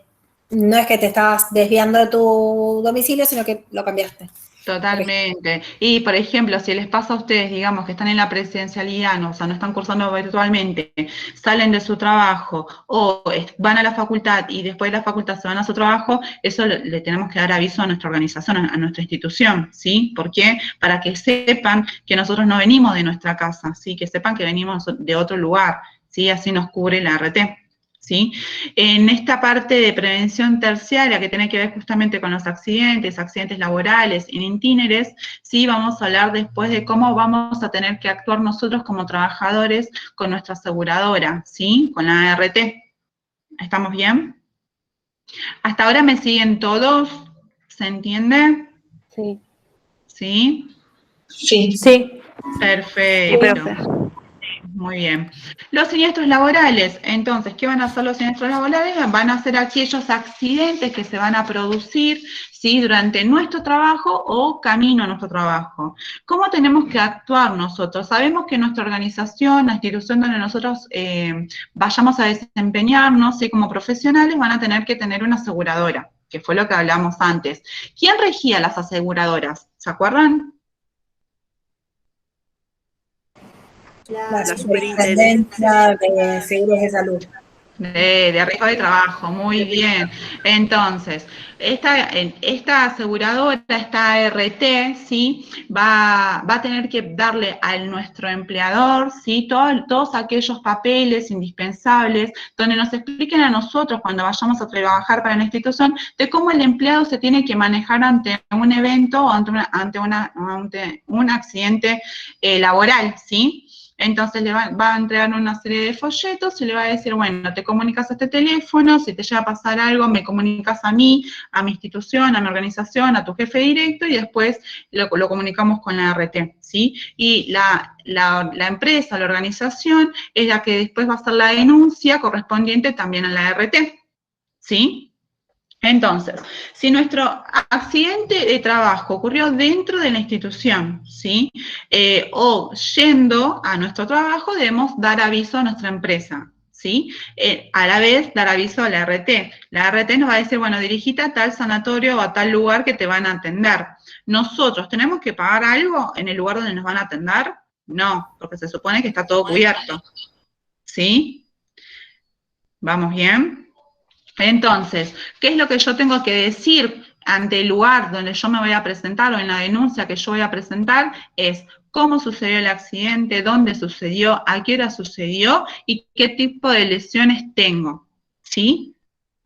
no es que te estabas desviando de tu domicilio, sino que lo cambiaste. Totalmente. Y, por ejemplo, si les pasa a ustedes, digamos, que están en la presencialidad, no, o sea, no están cursando virtualmente, salen de su trabajo o van a la facultad y después de la facultad se van a su trabajo, eso le tenemos que dar aviso a nuestra organización, a nuestra institución, ¿sí? ¿Por qué? Para que sepan que nosotros no venimos de nuestra casa, ¿sí? Que sepan que venimos de otro lugar, ¿sí? Así nos cubre la ART. ¿Sí? En esta parte de prevención terciaria que tiene que ver justamente con los accidentes laborales en intíneres, sí vamos a hablar después de cómo vamos a tener que actuar nosotros como trabajadores con nuestra aseguradora, ¿sí? Con la ART. ¿Estamos bien? ¿Hasta ahora me siguen todos? ¿Se entiende? Sí. ¿Sí? Sí. Sí. Perfecto. Muy bien. Los siniestros laborales, entonces, ¿qué van a hacer los siniestros laborales? Van a ser aquellos accidentes que se van a producir, ¿sí? Durante nuestro trabajo o camino a nuestro trabajo. ¿Cómo tenemos que actuar nosotros? Sabemos que nuestra organización, la institución donde nosotros vayamos a desempeñarnos, ¿sí? Como profesionales, van a tener que tener una aseguradora, que fue lo que hablamos antes. ¿Quién regía las aseguradoras? ¿Se acuerdan? La superintendencia de seguros de salud. De riesgo de trabajo, muy bien. Entonces, esta aseguradora, esta ART, ¿sí? Va a tener que darle a nuestro empleador, ¿sí? Todos aquellos papeles indispensables donde nos expliquen a nosotros cuando vayamos a trabajar para la institución de cómo el empleado se tiene que manejar ante un evento o ante un accidente laboral, ¿sí? Entonces le va a entregar una serie de folletos y le va a decir, bueno, te comunicas a este teléfono, si te llega a pasar algo, me comunicas a mí, a mi institución, a mi organización, a tu jefe directo, y después lo comunicamos con la ART, ¿sí? Y la empresa, la organización, es la que después va a hacer la denuncia correspondiente también a la ART, ¿sí? Entonces, si nuestro accidente de trabajo ocurrió dentro de la institución, ¿sí? O yendo a nuestro trabajo, debemos dar aviso a nuestra empresa, ¿sí? A la vez, dar aviso a la ART. La ART nos va a decir, bueno, dirigite a tal sanatorio o a tal lugar que te van a atender. ¿Nosotros tenemos que pagar algo en el lugar donde nos van a atender? No, porque se supone que está todo cubierto, ¿sí? ¿Vamos bien? Entonces, ¿qué es lo que yo tengo que decir ante el lugar donde yo me voy a presentar o en la denuncia que yo voy a presentar? Es cómo sucedió el accidente, dónde sucedió, a qué hora sucedió y qué tipo de lesiones tengo, ¿sí?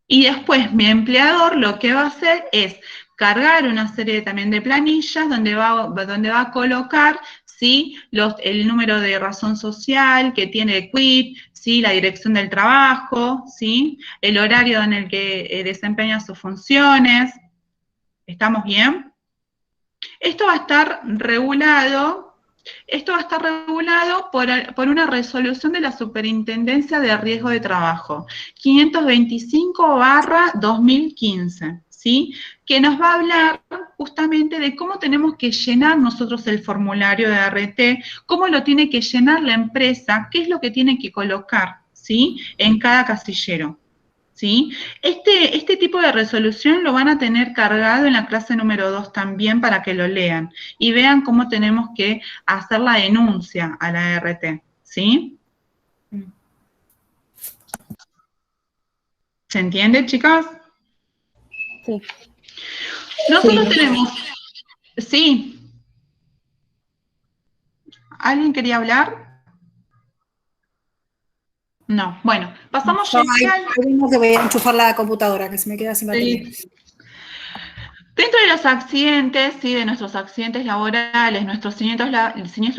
Y después mi empleador lo que va a hacer es cargar una serie también de planillas donde va a colocar, ¿sí? El número de razón social que tiene quit, ¿sí? La dirección del trabajo, ¿sí? El horario en el que desempeña sus funciones. ¿Estamos bien? Esto va a estar regulado por una resolución de la Superintendencia de Riesgo de Trabajo, 525/2015, ¿sí? Que nos va a hablar justamente de cómo tenemos que llenar nosotros el formulario de ART, cómo lo tiene que llenar la empresa, qué es lo que tiene que colocar, ¿sí? En cada casillero, ¿sí? Este tipo de resolución lo van a tener cargado en la clase número 2 también para que lo lean y vean cómo tenemos que hacer la denuncia a la ART, ¿sí? ¿Se entiende, chicas? Sí. Nosotros tenemos... Sí. ¿Alguien quería hablar? No. Bueno, pasamos ya. Tengo que voy a enchufar la computadora, que se me queda sin batería. Sí. Dentro de los accidentes, ¿sí? De nuestros accidentes laborales, nuestros siniestros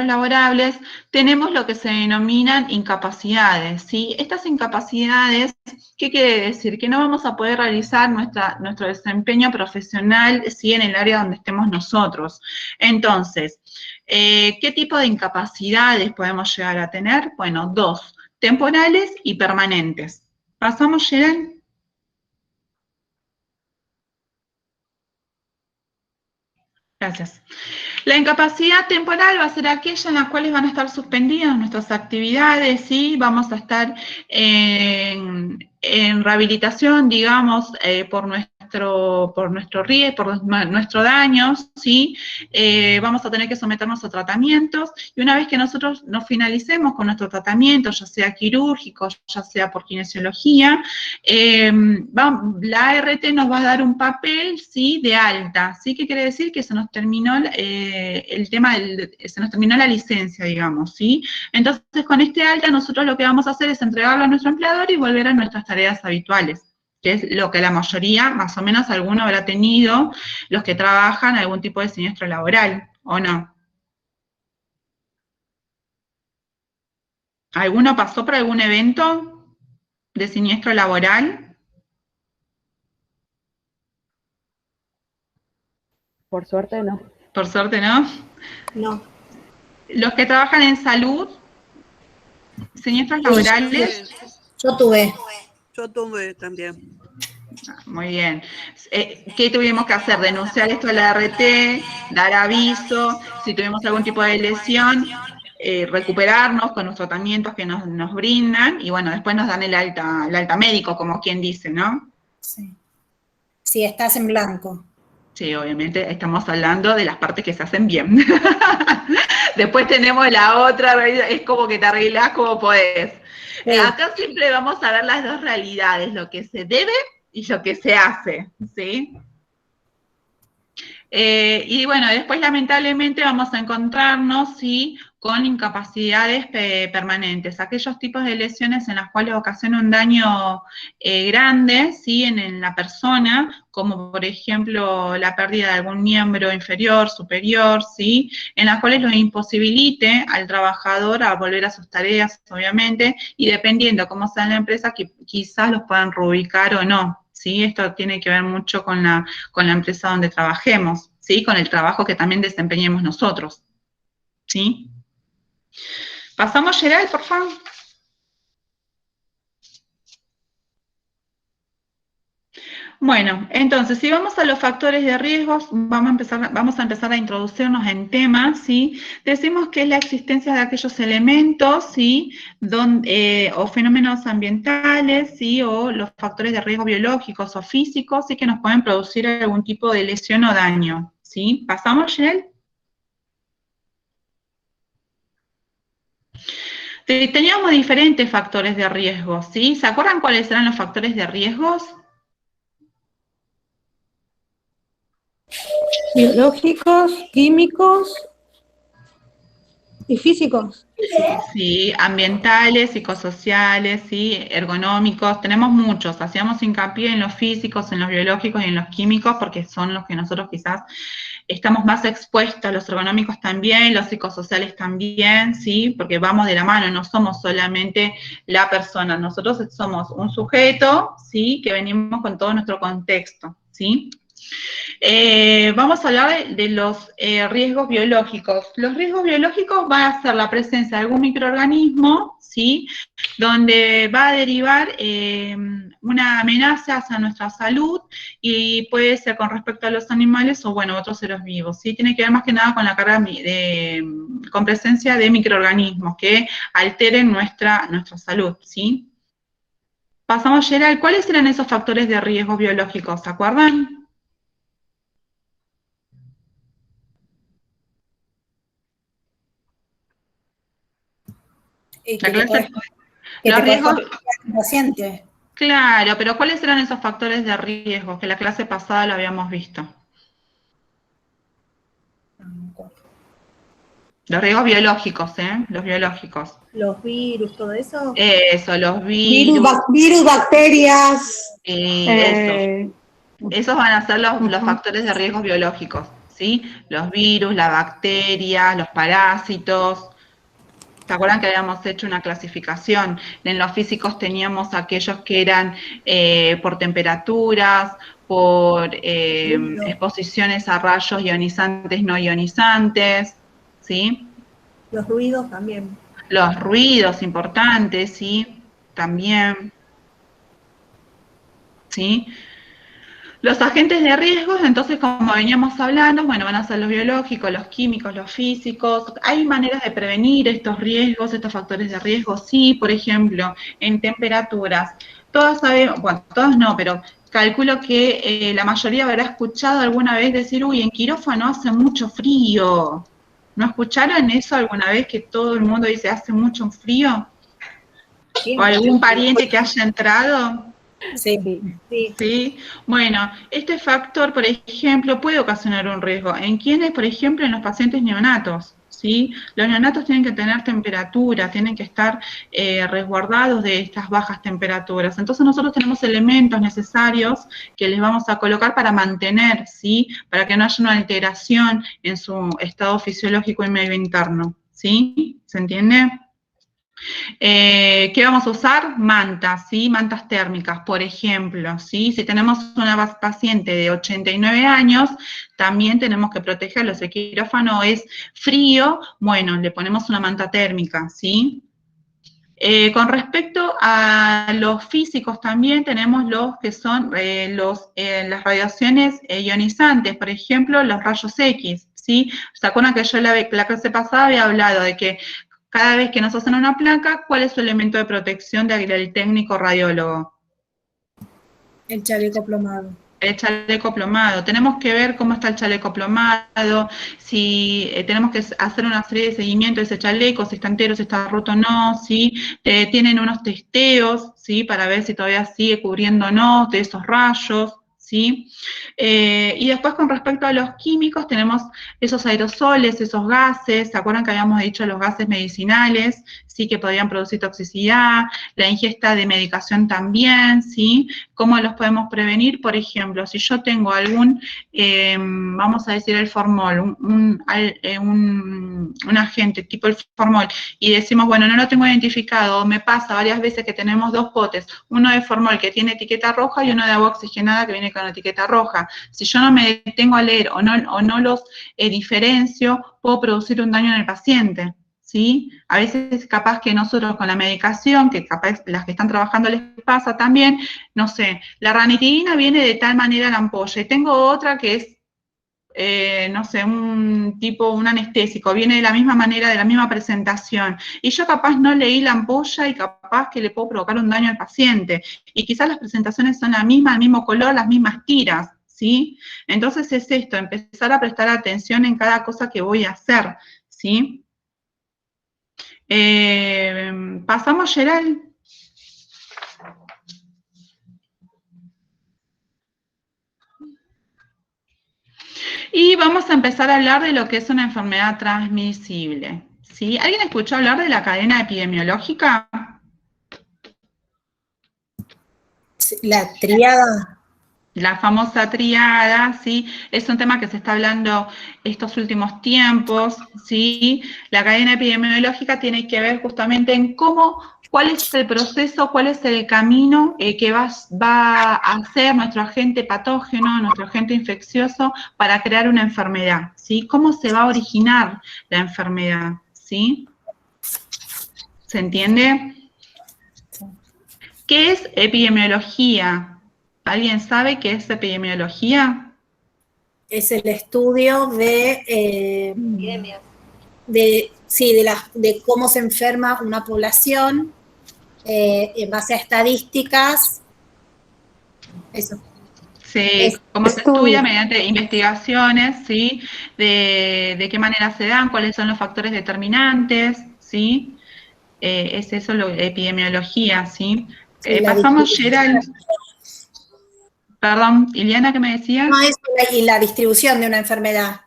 laborables, tenemos lo que se denominan incapacidades, ¿sí? Estas incapacidades, ¿qué quiere decir? Que no vamos a poder realizar nuestro desempeño profesional, ¿sí? En el área donde estemos nosotros. Entonces, ¿qué tipo de incapacidades podemos llegar a tener? Bueno, 2, temporales y permanentes. ¿Pasamos, Gerald? Gracias. La incapacidad temporal va a ser aquella en la cual van a estar suspendidas nuestras actividades, ¿sí? Vamos a estar en rehabilitación, digamos, por nuestro riesgo, por nuestro daño, ¿sí? Vamos a tener que someternos a tratamientos, y una vez que nosotros nos finalicemos con nuestro tratamiento, ya sea quirúrgico, ya sea por kinesiología, la ART nos va a dar un papel, ¿sí? De alta, ¿sí? ¿Qué quiere decir? Que se nos terminó se nos terminó la licencia, digamos, ¿sí? Entonces, con este alta, nosotros lo que vamos a hacer es entregarlo a nuestro empleador y volver a nuestras tareas habituales, que es lo que la mayoría, más o menos alguno habrá tenido, los que trabajan algún tipo de siniestro laboral, ¿o no? ¿Alguno pasó por algún evento de siniestro laboral? Por suerte no. Por suerte no. No. Los que trabajan en salud, siniestros laborales. Yo tuve. Yo tuve también. Muy bien. ¿Qué tuvimos que hacer? Denunciar esto a la ART, dar aviso, si tuvimos algún tipo de lesión, recuperarnos con los tratamientos que nos brindan, y bueno, después nos dan el alta médico, como quien dice, ¿no? Sí. Si estás en blanco. Sí, obviamente estamos hablando de las partes que se hacen bien. Después tenemos la otra, es como que te arreglás como podés. Sí. Acá siempre vamos a ver las dos realidades, lo que se debe y lo que se hace, ¿sí? Y bueno, después lamentablemente vamos a encontrarnos, ¿sí?, con incapacidades permanentes, aquellos tipos de lesiones en las cuales ocasiona un daño grande, ¿sí?, en la persona, como por ejemplo la pérdida de algún miembro inferior, superior, ¿sí?, en las cuales lo imposibilite al trabajador a volver a sus tareas, obviamente, y dependiendo cómo sea la empresa, que quizás los puedan reubicar o no. ¿Sí? Esto tiene que ver mucho con la empresa donde trabajemos, ¿sí? Con el trabajo que también desempeñemos nosotros, ¿sí? Pasamos, Gerald, por favor. Bueno, entonces, si vamos a los factores de riesgos, vamos a empezar a introducirnos en temas, ¿sí? Decimos que es la existencia de aquellos elementos, ¿sí?, o fenómenos ambientales, ¿sí?, o los factores de riesgo biológicos o físicos, ¿sí?, que nos pueden producir algún tipo de lesión o daño, ¿sí? ¿Pasamos, Jenel? Teníamos diferentes factores de riesgo, ¿sí? ¿Se acuerdan cuáles eran los factores de riesgos? Biológicos, químicos y físicos. Sí, ambientales, psicosociales, sí, ergonómicos, tenemos muchos, hacíamos hincapié en los físicos, en los biológicos y en los químicos, porque son los que nosotros quizás estamos más expuestos, los ergonómicos también, los psicosociales también, sí, porque vamos de la mano, no somos solamente la persona, nosotros somos un sujeto, sí, que venimos con todo nuestro contexto, sí. Vamos a hablar de los riesgos biológicos. Los riesgos biológicos van a ser la presencia de algún microorganismo, ¿sí?, donde va a derivar una amenaza hacia nuestra salud y puede ser con respecto a los animales o, bueno, otros seres vivos, ¿sí? Tiene que ver más que nada con la carga con presencia de microorganismos que alteren nuestra salud, ¿sí? Pasamos, Gerald, ¿cuáles eran esos factores de riesgo biológicos? ¿Se acuerdan? Los riesgos. Paciente. Claro, pero ¿cuáles eran esos factores de riesgo? Que la clase pasada lo habíamos visto. Los riesgos biológicos, ¿eh? Los biológicos. Los virus, todo eso. Eso, los virus. Virus, bacterias. Esos van a ser los factores de riesgos biológicos, ¿sí? Los virus, las bacterias, los parásitos. ¿Se acuerdan que habíamos hecho una clasificación? En los físicos teníamos aquellos que eran por temperaturas, por exposiciones a rayos ionizantes, no ionizantes, ¿sí? Los ruidos también. Los ruidos importantes, ¿sí? También, ¿sí? Los agentes de riesgo, entonces, como veníamos hablando, bueno, van a ser los biológicos, los químicos, los físicos. ¿Hay maneras de prevenir estos riesgos, estos factores de riesgo? Sí, por ejemplo, en temperaturas. Todos sabemos, bueno, todos no, pero calculo que la mayoría habrá escuchado alguna vez decir, uy, en quirófano hace mucho frío. ¿No escucharon eso alguna vez, que todo el mundo dice hace mucho frío? ¿O algún pariente que haya entrado? Sí. Bueno, este factor, por ejemplo, puede ocasionar un riesgo. ¿En quiénes? Por ejemplo, en los pacientes neonatos, ¿sí? Los neonatos tienen que tener temperatura, tienen que estar resguardados de estas bajas temperaturas. Entonces nosotros tenemos elementos necesarios que les vamos a colocar para mantener, ¿sí? Para que no haya una alteración en su estado fisiológico y medio interno, ¿sí? ¿Se entiende? ¿Qué vamos a usar? Mantas, ¿sí? Mantas térmicas, por ejemplo, ¿sí? Si tenemos una paciente de 89 años, también tenemos que protegerlo. Si el quirófano es frío, bueno, le ponemos una manta térmica, ¿sí? Con respecto a los físicos también tenemos los que son las radiaciones ionizantes, por ejemplo, los rayos X, ¿sí? ¿Se acuerdan que yo la clase pasada había hablado de que cada vez que nos hacen una placa, ¿cuál es su elemento de protección del técnico radiólogo? El chaleco plomado. El chaleco plomado. Tenemos que ver cómo está el chaleco plomado, si tenemos que hacer una serie de seguimiento de ese chaleco, si está entero, si está roto o no, si tienen unos testeos, ¿sí? Para ver si todavía sigue cubriendo o no de esos rayos, ¿sí? Y después con respecto a los químicos tenemos esos aerosoles, esos gases, ¿se acuerdan que habíamos dicho los gases medicinales? Sí, que podrían producir toxicidad, la ingesta de medicación también, ¿sí? ¿Cómo los podemos prevenir? Por ejemplo, si yo tengo algún, vamos a decir el formol, un agente tipo el formol, y decimos, bueno, no lo tengo identificado, me pasa varias veces que tenemos dos potes, uno de formol que tiene etiqueta roja y uno de agua oxigenada que viene con la etiqueta roja. Si yo no me detengo a leer o no los diferencio, puedo producir un daño en el paciente, ¿sí? A veces capaz que nosotros con la medicación, que capaz las que están trabajando les pasa también, no sé, la ranitidina viene de tal manera la ampolla, y tengo otra que es, no sé, un anestésico, viene de la misma manera, de la misma presentación, y yo capaz no leí la ampolla y capaz que le puedo provocar un daño al paciente, y quizás las presentaciones son la misma, el mismo color, las mismas tiras, ¿sí? Entonces es esto, empezar a prestar atención en cada cosa que voy a hacer, ¿sí? Pasamos, Gerald. Y vamos a empezar a hablar de lo que es una enfermedad transmisible, ¿sí? ¿Alguien escuchó hablar de la cadena epidemiológica? La tríada. La famosa tríada, ¿sí? Es un tema que se está hablando estos últimos tiempos, ¿sí? La cadena epidemiológica tiene que ver justamente en cuál es el proceso, cuál es el camino que va a hacer nuestro agente patógeno, nuestro agente infeccioso para crear una enfermedad, ¿sí? ¿Cómo se va a originar la enfermedad, ¿sí? ¿Se entiende? ¿Qué es epidemiología? ¿Alguien sabe qué es epidemiología? Es el estudio de cómo se enferma una población en base a estadísticas. Eso. Sí, cómo se estudia mediante investigaciones, ¿sí? De qué manera se dan, cuáles son los factores determinantes, ¿sí? Es eso lo epidemiología, ¿sí? Pasamos, Gerald. Perdón, Iliana, ¿qué me decías? No, eso y la distribución de una enfermedad.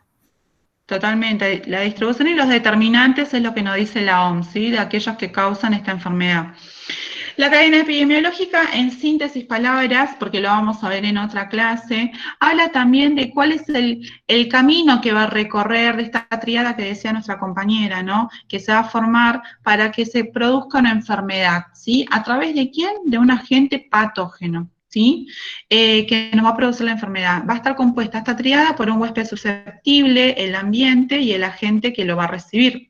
Totalmente. La distribución y los determinantes es lo que nos dice la OMS, ¿sí? De aquellos que causan esta enfermedad. La cadena epidemiológica, en síntesis palabras, porque lo vamos a ver en otra clase, habla también de cuál es el camino que va a recorrer de esta triada que decía nuestra compañera, ¿no? Que se va a formar para que se produzca una enfermedad, ¿sí? ¿A través de quién? De un agente patógeno, ¿sí? Que nos va a producir la enfermedad. Va a estar compuesta esta triada por un huésped susceptible, el ambiente y el agente que lo va a recibir.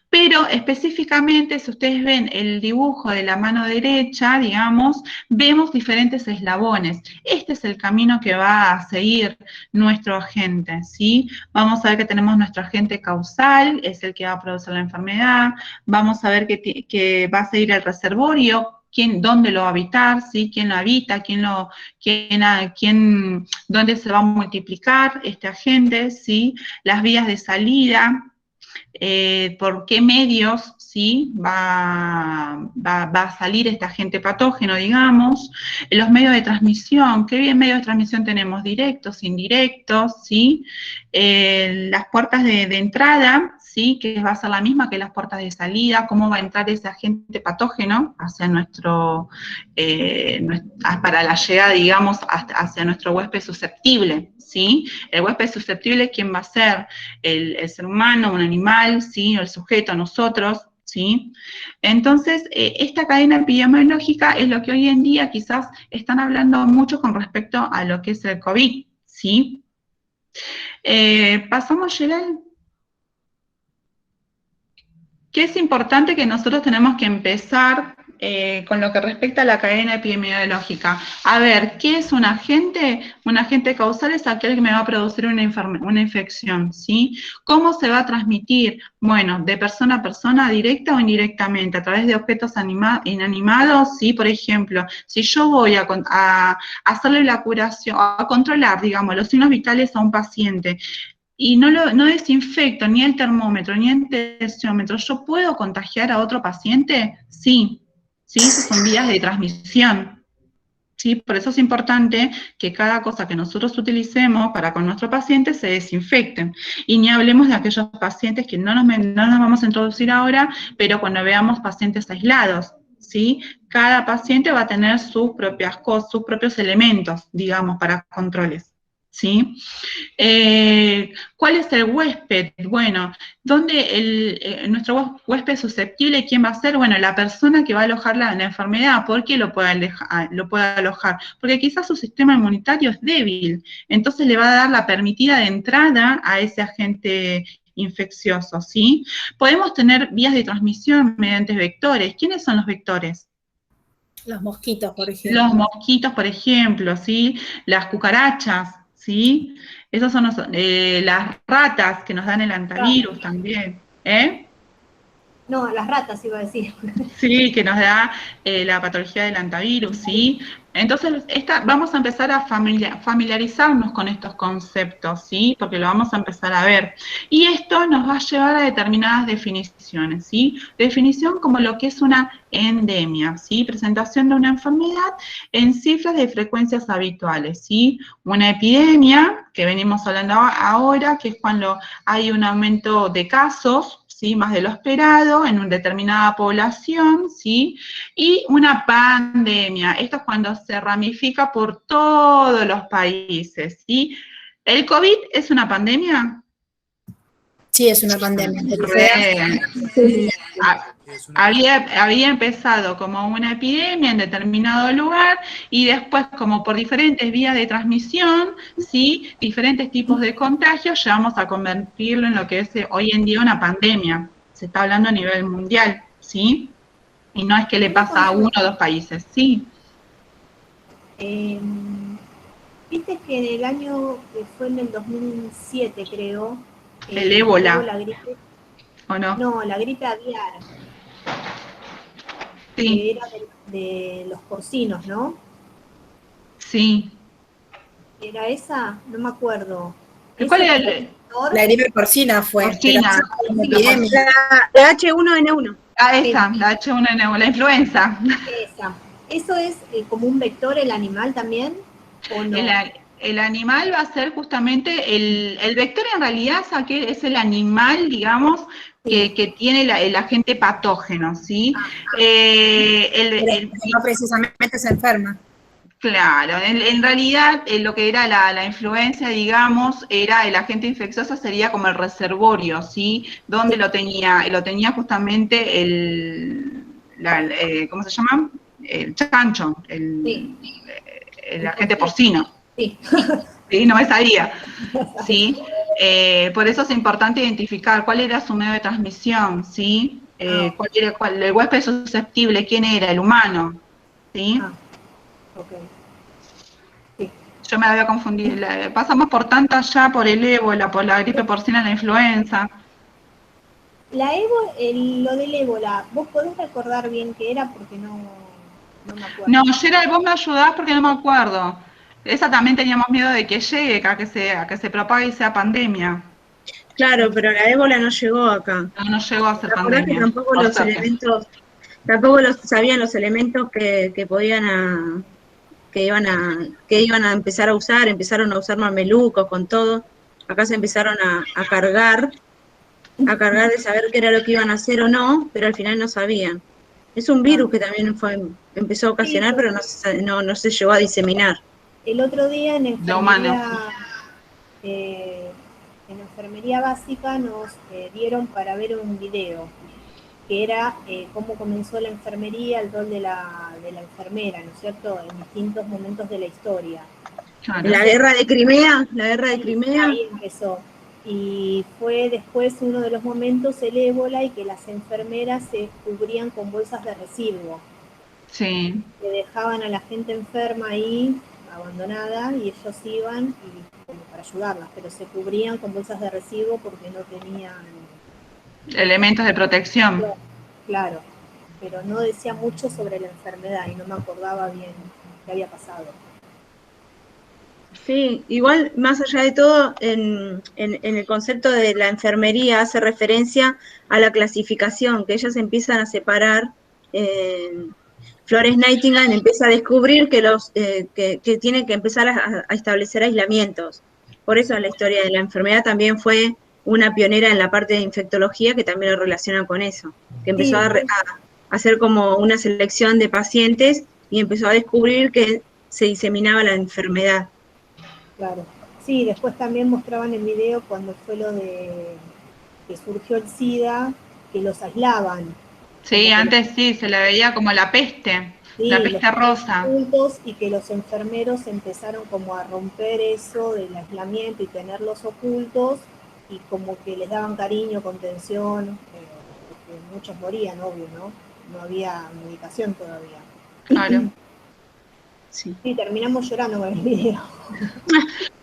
Pero específicamente, si ustedes ven el dibujo de la mano derecha, digamos, vemos diferentes eslabones. Este es el camino que va a seguir nuestro agente, ¿sí? Vamos a ver que tenemos nuestro agente causal, es el que va a producir la enfermedad. Vamos a ver que va a seguir el reservorio, dónde lo va a habitar, ¿sí? Quién lo habita, dónde se va a multiplicar este agente, ¿sí? Las vías de salida, por qué medios, ¿sí? va a salir este agente patógeno, digamos, los medios de transmisión, ¿qué medios de transmisión tenemos? Directos, indirectos, ¿sí? Las puertas de entrada, ¿sí? Que va a ser la misma que las puertas de salida, cómo va a entrar ese agente patógeno hacia para la llegada, digamos, hacia nuestro huésped susceptible, ¿sí? El huésped susceptible, ¿quién va a ser? El ser humano, un animal, ¿sí? O el sujeto, nosotros, ¿sí? Entonces, esta cadena epidemiológica es lo que hoy en día quizás están hablando mucho con respecto a lo que es el COVID, ¿sí? Pasamos, Gerald. ¿Qué es importante que nosotros tenemos que empezar con lo que respecta a la cadena epidemiológica. A ver, ¿qué es un agente? Un agente causal es aquel que me va a producir una infección, ¿sí? ¿Cómo se va a transmitir? Bueno, de persona a persona, directa o indirectamente, a través de objetos inanimados, ¿sí? Por ejemplo, si yo voy a hacerle la curación, a controlar, digamos, los signos vitales a un paciente, y no desinfecto ni el termómetro ni el tensiómetro, ¿yo puedo contagiar a otro paciente? Sí. ¿Sí? Esas son vías de transmisión, ¿sí? Por eso es importante que cada cosa que nosotros utilicemos para con nuestro paciente se desinfecten. Y ni hablemos de aquellos pacientes que no nos vamos a introducir ahora, pero cuando veamos pacientes aislados, ¿sí? Cada paciente va a tener sus propias cosas, sus propios elementos, digamos, para controles. ¿Sí? ¿Cuál es el huésped? Bueno, ¿dónde nuestro huésped susceptible, quién va a ser? Bueno, la persona que va a alojar la enfermedad. ¿Por qué lo puede alojar? Porque quizás su sistema inmunitario es débil, entonces le va a dar la permitida de entrada a ese agente infeccioso, ¿sí? Podemos tener vías de transmisión mediante vectores. ¿Quiénes son los vectores? Los mosquitos, por ejemplo. Los mosquitos, por ejemplo, ¿sí? Las cucarachas, ¿sí? Esos son las ratas que nos dan el antivirus también, ¿eh? No, las ratas iba a decir. Sí, que nos da la patología del antivirus, ¿sí? Entonces, vamos a empezar a familiarizarnos con estos conceptos, ¿sí? Porque lo vamos a empezar a ver. Y esto nos va a llevar a determinadas definiciones, ¿sí? Definición como lo que es una endemia, ¿sí? Presentación de una enfermedad en cifras de frecuencias habituales, ¿sí? Una epidemia, que venimos hablando ahora, que es cuando hay un aumento de casos, ¿sí? Más de lo esperado en una determinada población, ¿sí? Y una pandemia, esto es cuando se ramifica por todos los países, ¿sí? ¿El COVID es una pandemia? Sí, es una pandemia. Sí. Había empezado como una epidemia en determinado lugar y después, como por diferentes vías de transmisión, ¿sí? Diferentes tipos de contagios, llegamos a convertirlo en lo que es hoy en día una pandemia. Se está hablando a nivel mundial, ¿sí? Y no es que le pasa a uno o dos países, ¿sí? Viste que en el año, fue en el 2007 creo, el ébola, la gripe, ¿o no? No, la gripe aviar, sí. Que era de los porcinos, ¿no? Sí. ¿Era esa? No me acuerdo. ¿Cuál era la gripe porcina fue? Porcina. La H1N1. Ah, esa, la H1N1, la influenza. Esa. ¿Eso es como un vector el animal también? ¿O no? El animal va a ser justamente, el vector en realidad es el animal, digamos, que tiene el agente patógeno, ¿sí? No precisamente se enferma. Claro, en realidad lo que era la influenza, digamos, era el agente infeccioso, sería como el reservorio, ¿sí? Donde lo tenía justamente ¿cómo se llama? El chancho, el agente porcino. Sí. Sí, no me sabía. ¿Sí? Por eso es importante identificar cuál era su medio de transmisión, ¿sí? El huésped susceptible, ¿quién era? El humano, ¿sí? Okay. Sí. Yo me había confundido. Pasamos por tantas ya, por el ébola, por la gripe porcina, la influenza. Lo del ébola, ¿vos podés recordar bien qué era? Porque no me acuerdo. No, Gerald, vos me ayudás porque no me acuerdo. Esa también teníamos miedo de que llegue, a que se propague y sea pandemia. Claro, pero la ébola no llegó acá. No llegó a ser pandemia. Que tampoco los elementos, sabían los elementos que iban a empezar a usar, empezaron a usar mamelucos con todo. Acá se empezaron a cargar de saber qué era lo que iban a hacer o no, pero al final no sabían. Es un virus que también empezó a ocasionar, pero no se llegó a diseminar. El otro día en enfermería básica nos dieron para ver un video, que era cómo comenzó la enfermería, el rol de la enfermera, ¿no es cierto?, en distintos momentos de la historia. La guerra de Crimea, Ahí empezó. Y fue después uno de los momentos el ébola y que las enfermeras se cubrían con bolsas de residuo. Sí. Que dejaban a la gente enferma ahí, abandonada, y ellos iban y, como para ayudarlas, pero se cubrían con bolsas de residuo porque no tenían... Elementos de protección. Claro, pero no decía mucho sobre la enfermedad y no me acordaba bien qué había pasado. Sí, igual, más allá de todo, en el concepto de la enfermería hace referencia a la clasificación, que ellas empiezan a separar. Florence Nightingale empieza a descubrir que tiene que empezar a establecer aislamientos. Por eso la historia de la enfermedad también fue una pionera en la parte de infectología, que también lo relaciona con eso, que empezó a hacer como una selección de pacientes y empezó a descubrir que se diseminaba la enfermedad. Claro. Sí, después también mostraban el video cuando fue lo de que surgió el SIDA, que los aislaban. Sí, antes sí, se la veía como la peste, sí, la peste rosa. Ocultos, y que los enfermeros empezaron como a romper eso del aislamiento y tenerlos ocultos, y como que les daban cariño, contención, porque muchos morían, obvio, ¿no? No había medicación todavía. Claro. Sí, terminamos llorando con el video.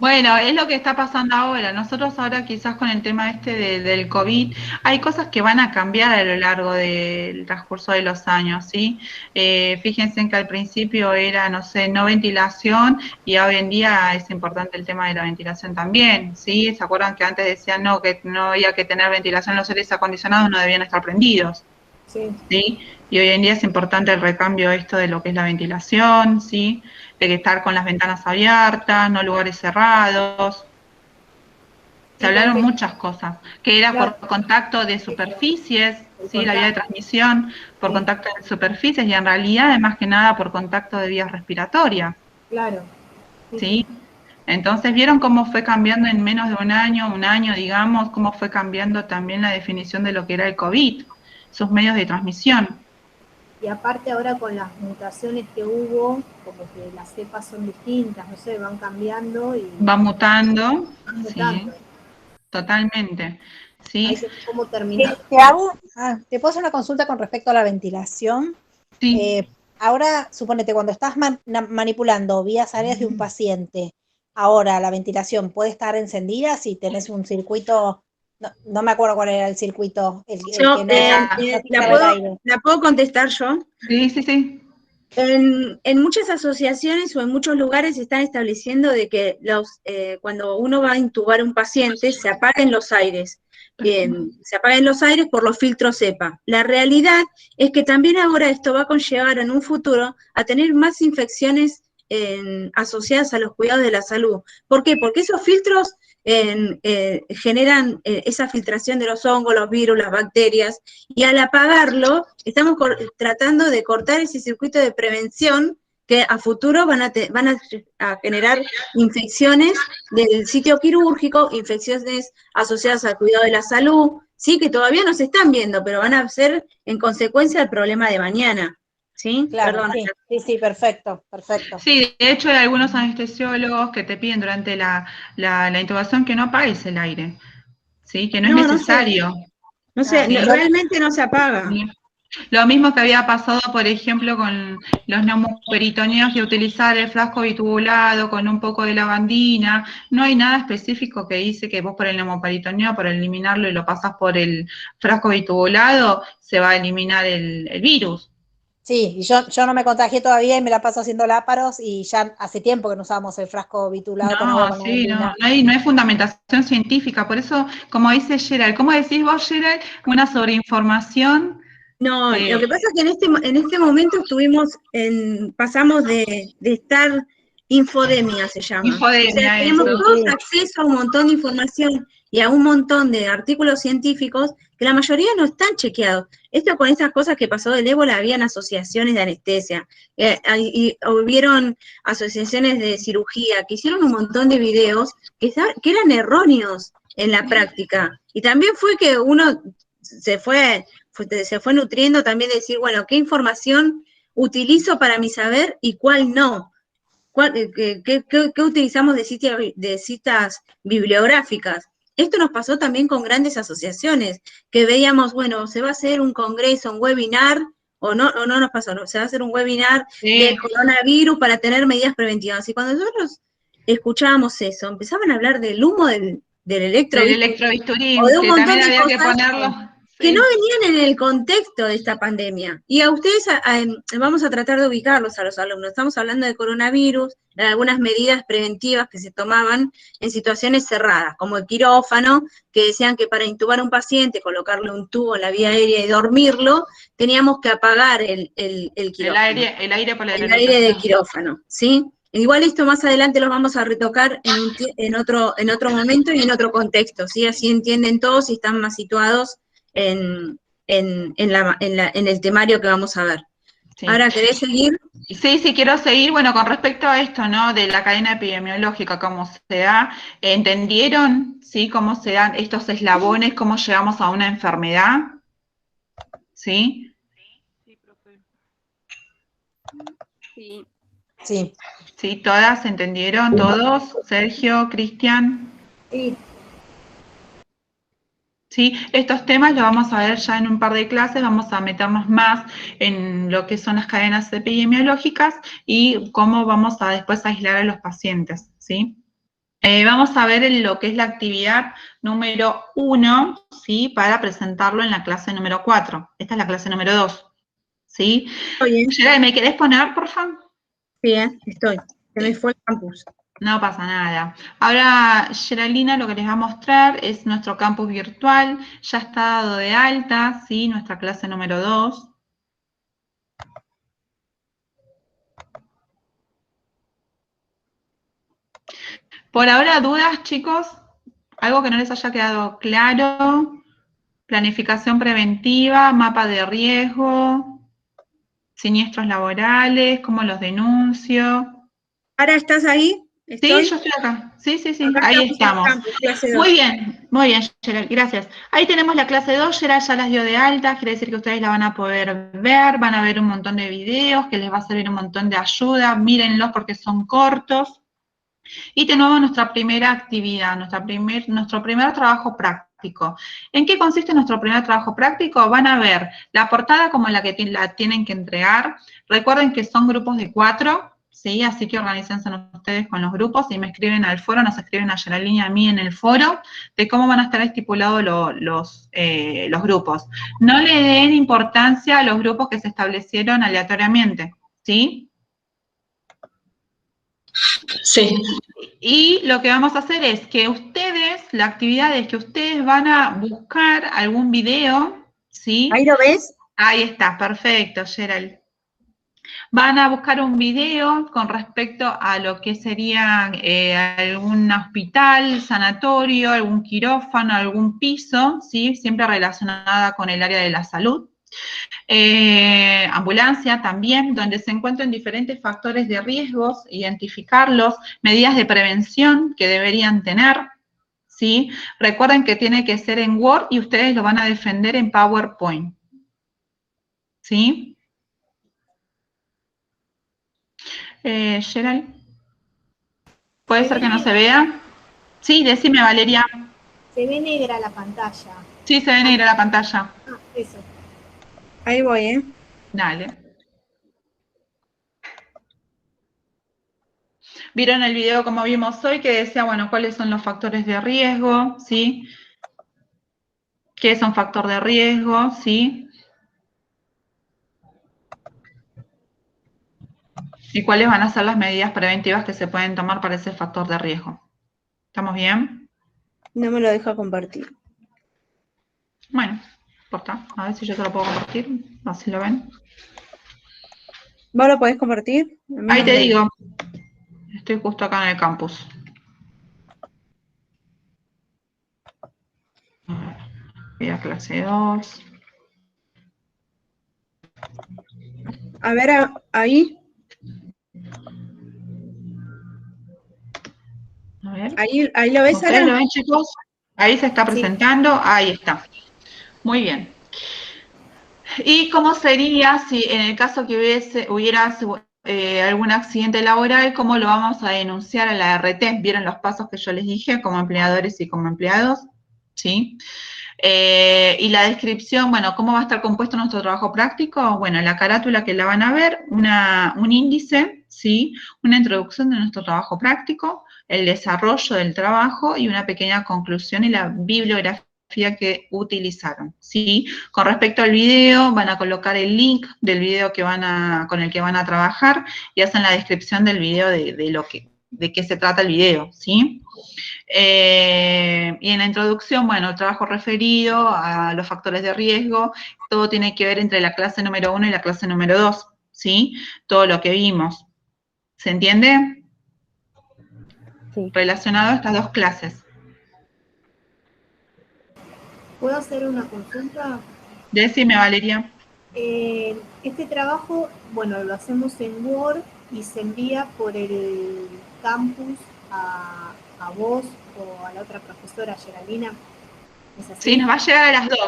Bueno, es lo que está pasando ahora. Nosotros ahora quizás con el tema del COVID, hay cosas que van a cambiar a lo largo del transcurso de los años, ¿sí? Fíjense que al principio era, no sé, no ventilación, y hoy en día es importante el tema de la ventilación también, ¿sí? ¿Se acuerdan que antes decían que no había que tener ventilación, los aires acondicionados no debían estar prendidos? Sí. ¿Sí? Y hoy en día es importante el recambio esto de lo que es la ventilación, ¿sí? De que estar con las ventanas abiertas, no lugares cerrados. Se hablaron muchas cosas, que era por contacto de superficies, ¿sí? La vía de transmisión por contacto de superficies, y en realidad, más que nada, por contacto de vías respiratorias. Claro. ¿Sí? Entonces, ¿vieron cómo fue cambiando en menos de un año, digamos, cómo fue cambiando también la definición de lo que era el COVID, sus medios de transmisión? Y aparte ahora con las mutaciones que hubo, como que las cepas son distintas, no sé, van cambiando y... Van mutando, sí, totalmente. Sí. ¿Cómo termina? ¿Te puedo hacer una consulta con respecto a la ventilación? Sí. Ahora, suponete, cuando estás manipulando vías aéreas de un paciente, ahora la ventilación puede estar encendida si tenés un circuito... No me acuerdo cuál era el circuito. ¿La puedo contestar yo? Sí. En muchas asociaciones o en muchos lugares se están estableciendo de que cuando uno va a intubar a un paciente se apaguen los aires. Bien, se apaguen los aires por los filtros CEPA. La realidad es que también ahora esto va a conllevar en un futuro a tener más infecciones asociadas a los cuidados de la salud. ¿Por qué? Porque esos filtros generan esa filtración de los hongos, los virus, las bacterias, y al apagarlo estamos tratando de cortar ese circuito de prevención que a futuro van a generar infecciones del sitio quirúrgico, infecciones asociadas al cuidado de la salud, sí, que todavía no se están viendo, pero van a ser en consecuencia el problema de mañana. ¿Sí? Claro, sí, perfecto. Sí, de hecho hay algunos anestesiólogos que te piden durante la intubación que no apagues el aire, ¿sí? Que no es necesario. No sé, realmente no se apaga. Lo mismo que había pasado, por ejemplo, con los neumoperitoneos, de utilizar el frasco bitubulado con un poco de lavandina. No hay nada específico que dice que vos por el neumoperitoneo, por eliminarlo y lo pasás por el frasco bitubulado, se va a eliminar el virus. Sí, y yo no me contagié todavía y me la paso haciendo láparos, y ya hace tiempo que no usábamos el frasco bitulado con agua. No hay fundamentación científica, por eso, como dice Gerald, ¿cómo decís vos, Gerald? Una sobreinformación. No, lo que pasa es que en este momento pasamos de estar infodemia, se llama. Infodemia, o sea, tenemos todos acceso a un montón de información y a un montón de artículos científicos que la mayoría no están chequeados. Esto con estas cosas que pasó del ébola, habían asociaciones de anestesia, y hubieron asociaciones de cirugía que hicieron un montón de videos que eran erróneos en la práctica. Y también fue que uno se fue nutriendo también de decir, bueno, ¿qué información utilizo para mi saber y cuál no? ¿Qué utilizamos de citas bibliográficas? Esto nos pasó también con grandes asociaciones, que veíamos, bueno, se va a hacer un congreso, un webinar, o no nos pasó, ¿no? Se va a hacer un webinar de coronavirus para tener medidas preventivas. Y cuando nosotros escuchábamos eso, empezaban a hablar del humo del electrobisturí, o de un montón de había cosas que ponerlo. que no venían en el contexto de esta pandemia. Y a ustedes vamos a tratar de ubicarlos a los alumnos. Estamos hablando de coronavirus, de algunas medidas preventivas que se tomaban en situaciones cerradas, como el quirófano, que decían que para intubar a un paciente, colocarle un tubo en la vía aérea y dormirlo, teníamos que apagar el quirófano. El aire por la el aire de quirófano, ¿sí? Igual esto más adelante lo vamos a retocar en otro momento y en otro contexto, ¿sí? Así entienden todos y están más situados en el temario que vamos a ver. Sí. Ahora, ¿querés seguir? Sí, quiero seguir. Bueno, con respecto a esto, ¿no? De la cadena epidemiológica, cómo se da, ¿entendieron, sí, cómo se dan estos eslabones, cómo llegamos a una enfermedad? ¿Sí? Sí, profe. Sí. Sí. ¿Sí? ¿Todas entendieron? ¿Todos? Sergio, Cristian. Sí. Sí, estos temas los vamos a ver ya en un par de clases, vamos a meternos más en lo que son las cadenas epidemiológicas y cómo vamos a después aislar a los pacientes, ¿sí? Vamos a ver lo que es la actividad número 1, ¿sí? Para presentarlo en la clase número 4. Esta es la clase número 2, ¿sí? Gerard, ¿me querés poner, por favor? Bien, estoy. Se me fue el campus. No pasa nada. Ahora, Geraldina, lo que les va a mostrar es nuestro campus virtual. Ya está dado de alta, ¿sí? Nuestra clase número 2. Por ahora, ¿dudas, chicos? ¿Algo que no les haya quedado claro? Planificación preventiva, mapa de riesgo, siniestros laborales, ¿cómo los denuncio? ¿Ahora estás ahí? ¿Estoy? Sí, yo estoy acá. Sí, Acá ahí estamos. Campus, clase 2. Muy bien, Gerald, gracias. Ahí tenemos la clase 2, Gerald ya las dio de alta, quiere decir que ustedes la van a poder ver, van a ver un montón de videos que les va a servir un montón de ayuda, mírenlos porque son cortos. Y tenemos nuestra primera actividad, nuestro primer trabajo práctico. ¿En qué consiste nuestro primer trabajo práctico? Van a ver la portada como la que la tienen que entregar. Recuerden que son grupos de 4, ¿sí? Así que organícense ustedes con los grupos y me escriben al foro, nos escriben a Geraldine y a mí en el foro de cómo van a estar estipulados los grupos. No le den importancia a los grupos que se establecieron aleatoriamente, ¿sí? Sí. Y lo que vamos a hacer es que ustedes, la actividad es que ustedes van a buscar algún video, ¿sí? ¿Ahí lo ves? Ahí está, perfecto, Gerald. Van a buscar un video con respecto a lo que sería algún hospital, sanatorio, algún quirófano, algún piso, ¿sí? Siempre relacionada con el área de la salud. Ambulancia también, donde se encuentran diferentes factores de riesgos, identificarlos, medidas de prevención que deberían tener, ¿sí? Recuerden que tiene que ser en Word y ustedes lo van a defender en PowerPoint, ¿sí? Gerald, ¿puede ser que no se vea? Sí, decime, Valeria. Se ve negra la pantalla. Sí, se ve negra la pantalla. Ah, eso. Ahí voy, ¿eh? Dale. ¿Vieron el video como vimos hoy que decía, bueno, cuáles son los factores de riesgo, ¿sí? ¿Qué es un factor de riesgo, sí? ¿Y cuáles van a ser las medidas preventivas que se pueden tomar para ese factor de riesgo? ¿Estamos bien? No me lo deja compartir. Bueno, no importa. A ver si yo te lo puedo compartir. Así lo ven. ¿Vos lo podés compartir? Ahí te digo. Estoy justo acá en el campus. Voy a clase 2. A ver, ahí. A ver. Ahí lo ves, Sara. ¿Ustedes lo ven, chicos? Ahí se está presentando. Sí. Ahí está. Muy bien. ¿Y cómo sería si en el caso que hubiera algún accidente laboral, cómo lo vamos a denunciar a la RT? ¿Vieron los pasos que yo les dije como empleadores y como empleados? ¿Sí? Y la descripción, bueno, ¿cómo va a estar compuesto nuestro trabajo práctico? Bueno, en la carátula que la van a ver, un índice, ¿sí? Una introducción de nuestro trabajo práctico, el desarrollo del trabajo y una pequeña conclusión y la bibliografía que utilizaron, ¿sí? Con respecto al video, van a colocar el link del video con el que van a trabajar y hacen la descripción del video de qué se trata el video, ¿sí? Y en la introducción, bueno, el trabajo referido a los factores de riesgo, todo tiene que ver entre la clase número 1 y la clase número 2, ¿sí? Todo lo que vimos. ¿Se entiende? Sí. Relacionado a estas dos clases. ¿Puedo hacer una consulta? Decime, Valeria. Este trabajo, bueno, lo hacemos en Word y se envía por el campus a vos o a la otra profesora, Geraldina. ¿Es así? Sí, nos va a llegar a las 2.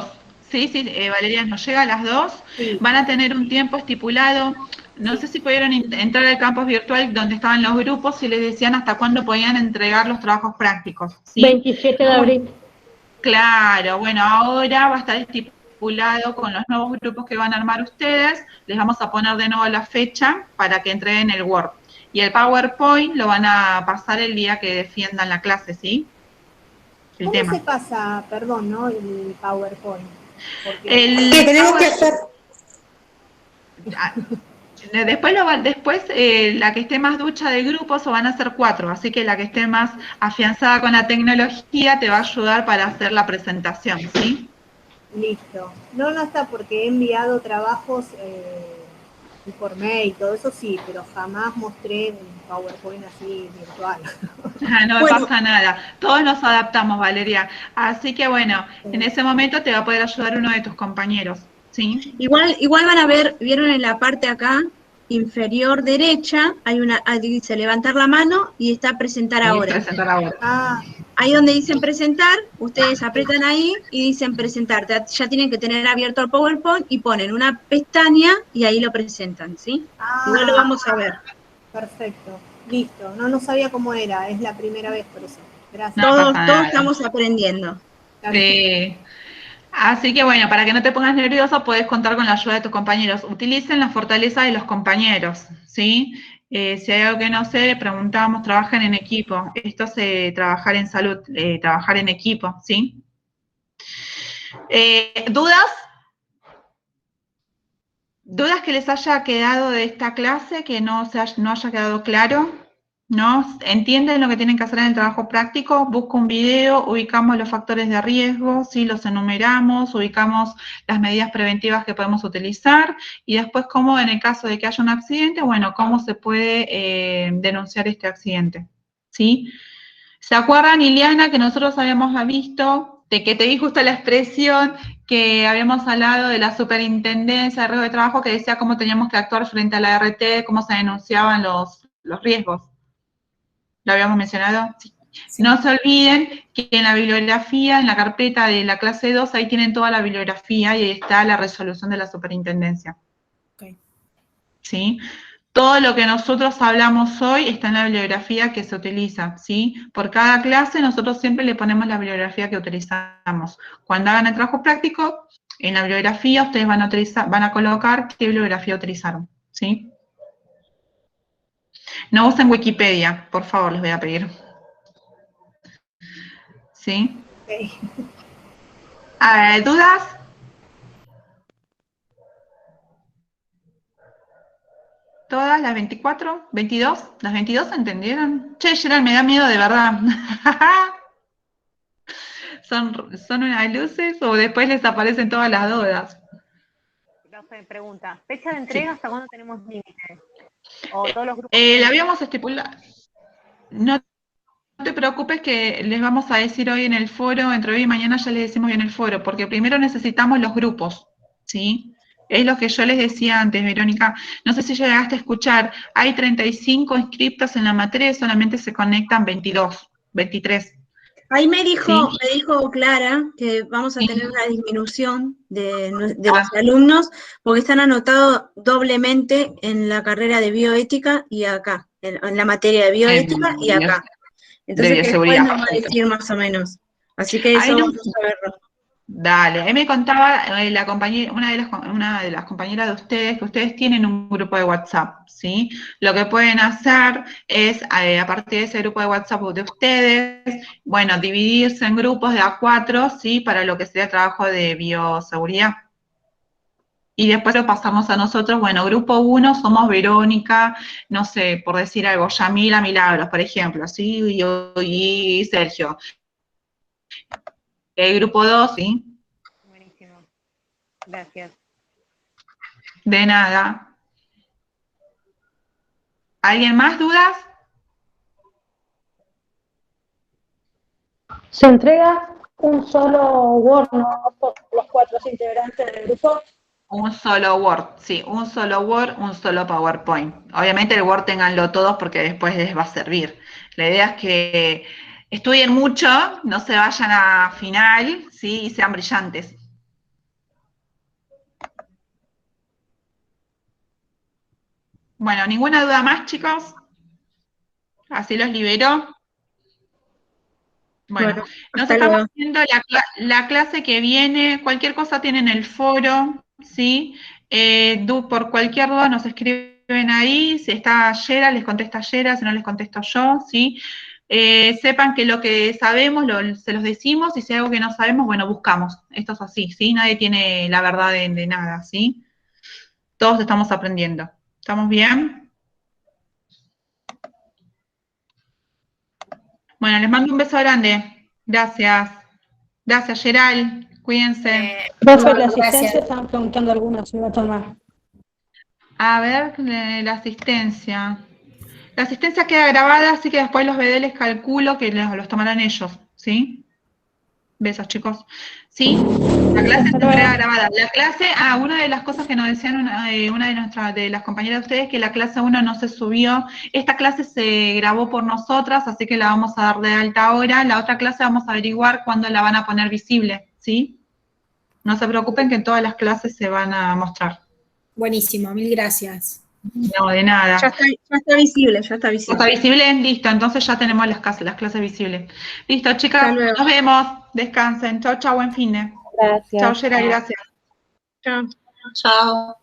Sí, Valeria, nos llega a las 2. Sí. Van a tener un tiempo estipulado. No sé si pudieron entrar al campus virtual donde estaban los grupos y les decían hasta cuándo podían entregar los trabajos prácticos. ¿Sí? 27 de abril. Claro, bueno, ahora va a estar estipulado con los nuevos grupos que van a armar ustedes. Les vamos a poner de nuevo la fecha para que entreguen el Word. Y el PowerPoint lo van a pasar el día que defiendan la clase, ¿sí? ¿Cómo se pasa, perdón, no, el PowerPoint? ¿Qué tenemos que hacer? Después la que esté más ducha de grupos, o van a ser 4, así que la que esté más afianzada con la tecnología te va a ayudar para hacer la presentación, ¿sí? Listo. No está porque he enviado trabajos por mail y todo eso sí, pero jamás mostré un PowerPoint así virtual. No me pasa nada, todos nos adaptamos, Valeria. Así que bueno, en ese momento te va a poder ayudar uno de tus compañeros, ¿sí? Igual van a ver, vieron en la parte acá, inferior derecha, dice levantar la mano y está presentar ahora. Presentar ahora. Ahí donde dicen presentar, ustedes aprietan ahí y dicen presentar. Ya tienen que tener abierto el PowerPoint y ponen una pestaña y ahí lo presentan, ¿sí? Igual lo vamos a ver. Perfecto, listo. No sabía cómo era, es la primera vez por eso. Gracias. Todos estamos aprendiendo. Sí. Así que bueno, para que no te pongas nervioso, puedes contar con la ayuda de tus compañeros. Utilicen la fortaleza de los compañeros, ¿sí? Si hay algo que no sé, preguntamos, trabajen en equipo. Esto es trabajar en salud, trabajar en equipo, ¿sí? ¿Dudas? ¿Dudas que les haya quedado de esta clase, que no haya quedado claro? ¿No? ¿Entienden lo que tienen que hacer en el trabajo práctico? Busco un video, ubicamos los factores de riesgo, ¿sí? Los enumeramos, ubicamos las medidas preventivas que podemos utilizar y después cómo en el caso de que haya un accidente, bueno, cómo se puede denunciar este accidente, ¿sí? ¿Se acuerdan, Iliana, que nosotros habíamos visto, de que te di justo la expresión que habíamos hablado de la superintendencia de riesgo de trabajo que decía cómo teníamos que actuar frente a la RT, cómo se denunciaban los riesgos? ¿Lo habíamos mencionado? Sí. No se olviden que en la bibliografía, en la carpeta de la clase 2, ahí tienen toda la bibliografía y ahí está la resolución de la superintendencia. Okay. ¿Sí? Todo lo que nosotros hablamos hoy está en la bibliografía que se utiliza, ¿sí? Por cada clase nosotros siempre le ponemos la bibliografía que utilizamos. Cuando hagan el trabajo práctico, en la bibliografía ustedes van a colocar qué bibliografía utilizaron, ¿sí? No usen Wikipedia, por favor, les voy a pedir. ¿Sí? Okay. ¿Dudas? ¿Todas las 24? ¿22? ¿Las 22 entendieron? Che, Gerald, me da miedo de verdad. ¿Son unas luces o después les aparecen todas las dudas? Pregunta, ¿fecha de entrega hasta cuándo tenemos límite? ¿O todos los grupos? La habíamos estipulado. No te preocupes que les vamos a decir hoy en el foro, entre hoy y mañana ya les decimos en el foro, porque primero necesitamos los grupos, ¿sí? Es lo que yo les decía antes, Verónica. No sé si llegaste a escuchar, hay 35 inscriptos en la materia y solamente se conectan 22, 23. Ahí me dijo Clara que vamos a tener una disminución de los alumnos porque están anotados doblemente en la carrera de bioética y acá, en la materia de bioética y acá. Entonces después nos va a decir más o menos. Así que eso vamos a verlo. Dale, ahí me contaba la compañera, una de las compañeras de ustedes, que ustedes tienen un grupo de WhatsApp, ¿sí? Lo que pueden hacer es, a partir de ese grupo de WhatsApp de ustedes, bueno, dividirse en grupos de A4, ¿sí? Para lo que sería trabajo de bioseguridad. Y después lo pasamos a nosotros, bueno, grupo 1 somos Verónica, no sé, por decir algo, Yamila Milagros, por ejemplo, ¿sí? Y Sergio. El grupo 2, ¿sí? Buenísimo. Gracias. De nada. ¿Alguien más? ¿Dudas? ¿Se entrega un solo Word, no por los 4 integrantes del grupo? Un solo Word, sí, un solo Word, un solo PowerPoint. Obviamente el Word ténganlo todos porque después les va a servir. La idea es que estudien mucho, no se vayan a final, ¿sí? Y sean brillantes. Bueno, ¿ninguna duda más, chicos? Así los libero. Bueno, nos estamos viendo la clase que viene. Cualquier cosa tienen el foro, ¿sí? Por cualquier duda nos escriben ahí. Si está Yera, les contesta Yera, si no les contesto yo, ¿sí? Sepan que lo que sabemos se los decimos, y si hay algo que no sabemos, bueno, buscamos. Esto es así, ¿sí? Nadie tiene la verdad de nada, ¿sí? Todos estamos aprendiendo. ¿Estamos bien? Bueno, les mando un beso grande. Gracias. Gracias, Geral. Cuídense. Profe, la asistencia estaban preguntando algunos si va a tomar. A ver, la asistencia. La asistencia queda grabada, así que después los BD les calculo que los tomarán ellos, ¿sí? Besos, chicos. ¿Sí? La clase está grabada. La clase, una de las cosas que nos decían una de las compañeras de ustedes, que la clase 1 no se subió. Esta clase se grabó por nosotras, así que la vamos a dar de alta ahora. La otra clase vamos a averiguar cuándo la van a poner visible, ¿sí? No se preocupen que en todas las clases se van a mostrar. Buenísimo, mil gracias. No, de nada. Ya está visible, ya está visible. ¿Está visible? Listo, entonces ya tenemos las clases visibles. Listo, chicas, nos vemos. Descansen. Chao, chao, buen fin de. Gracias. Chao, Yera, gracias. Chao. Chao.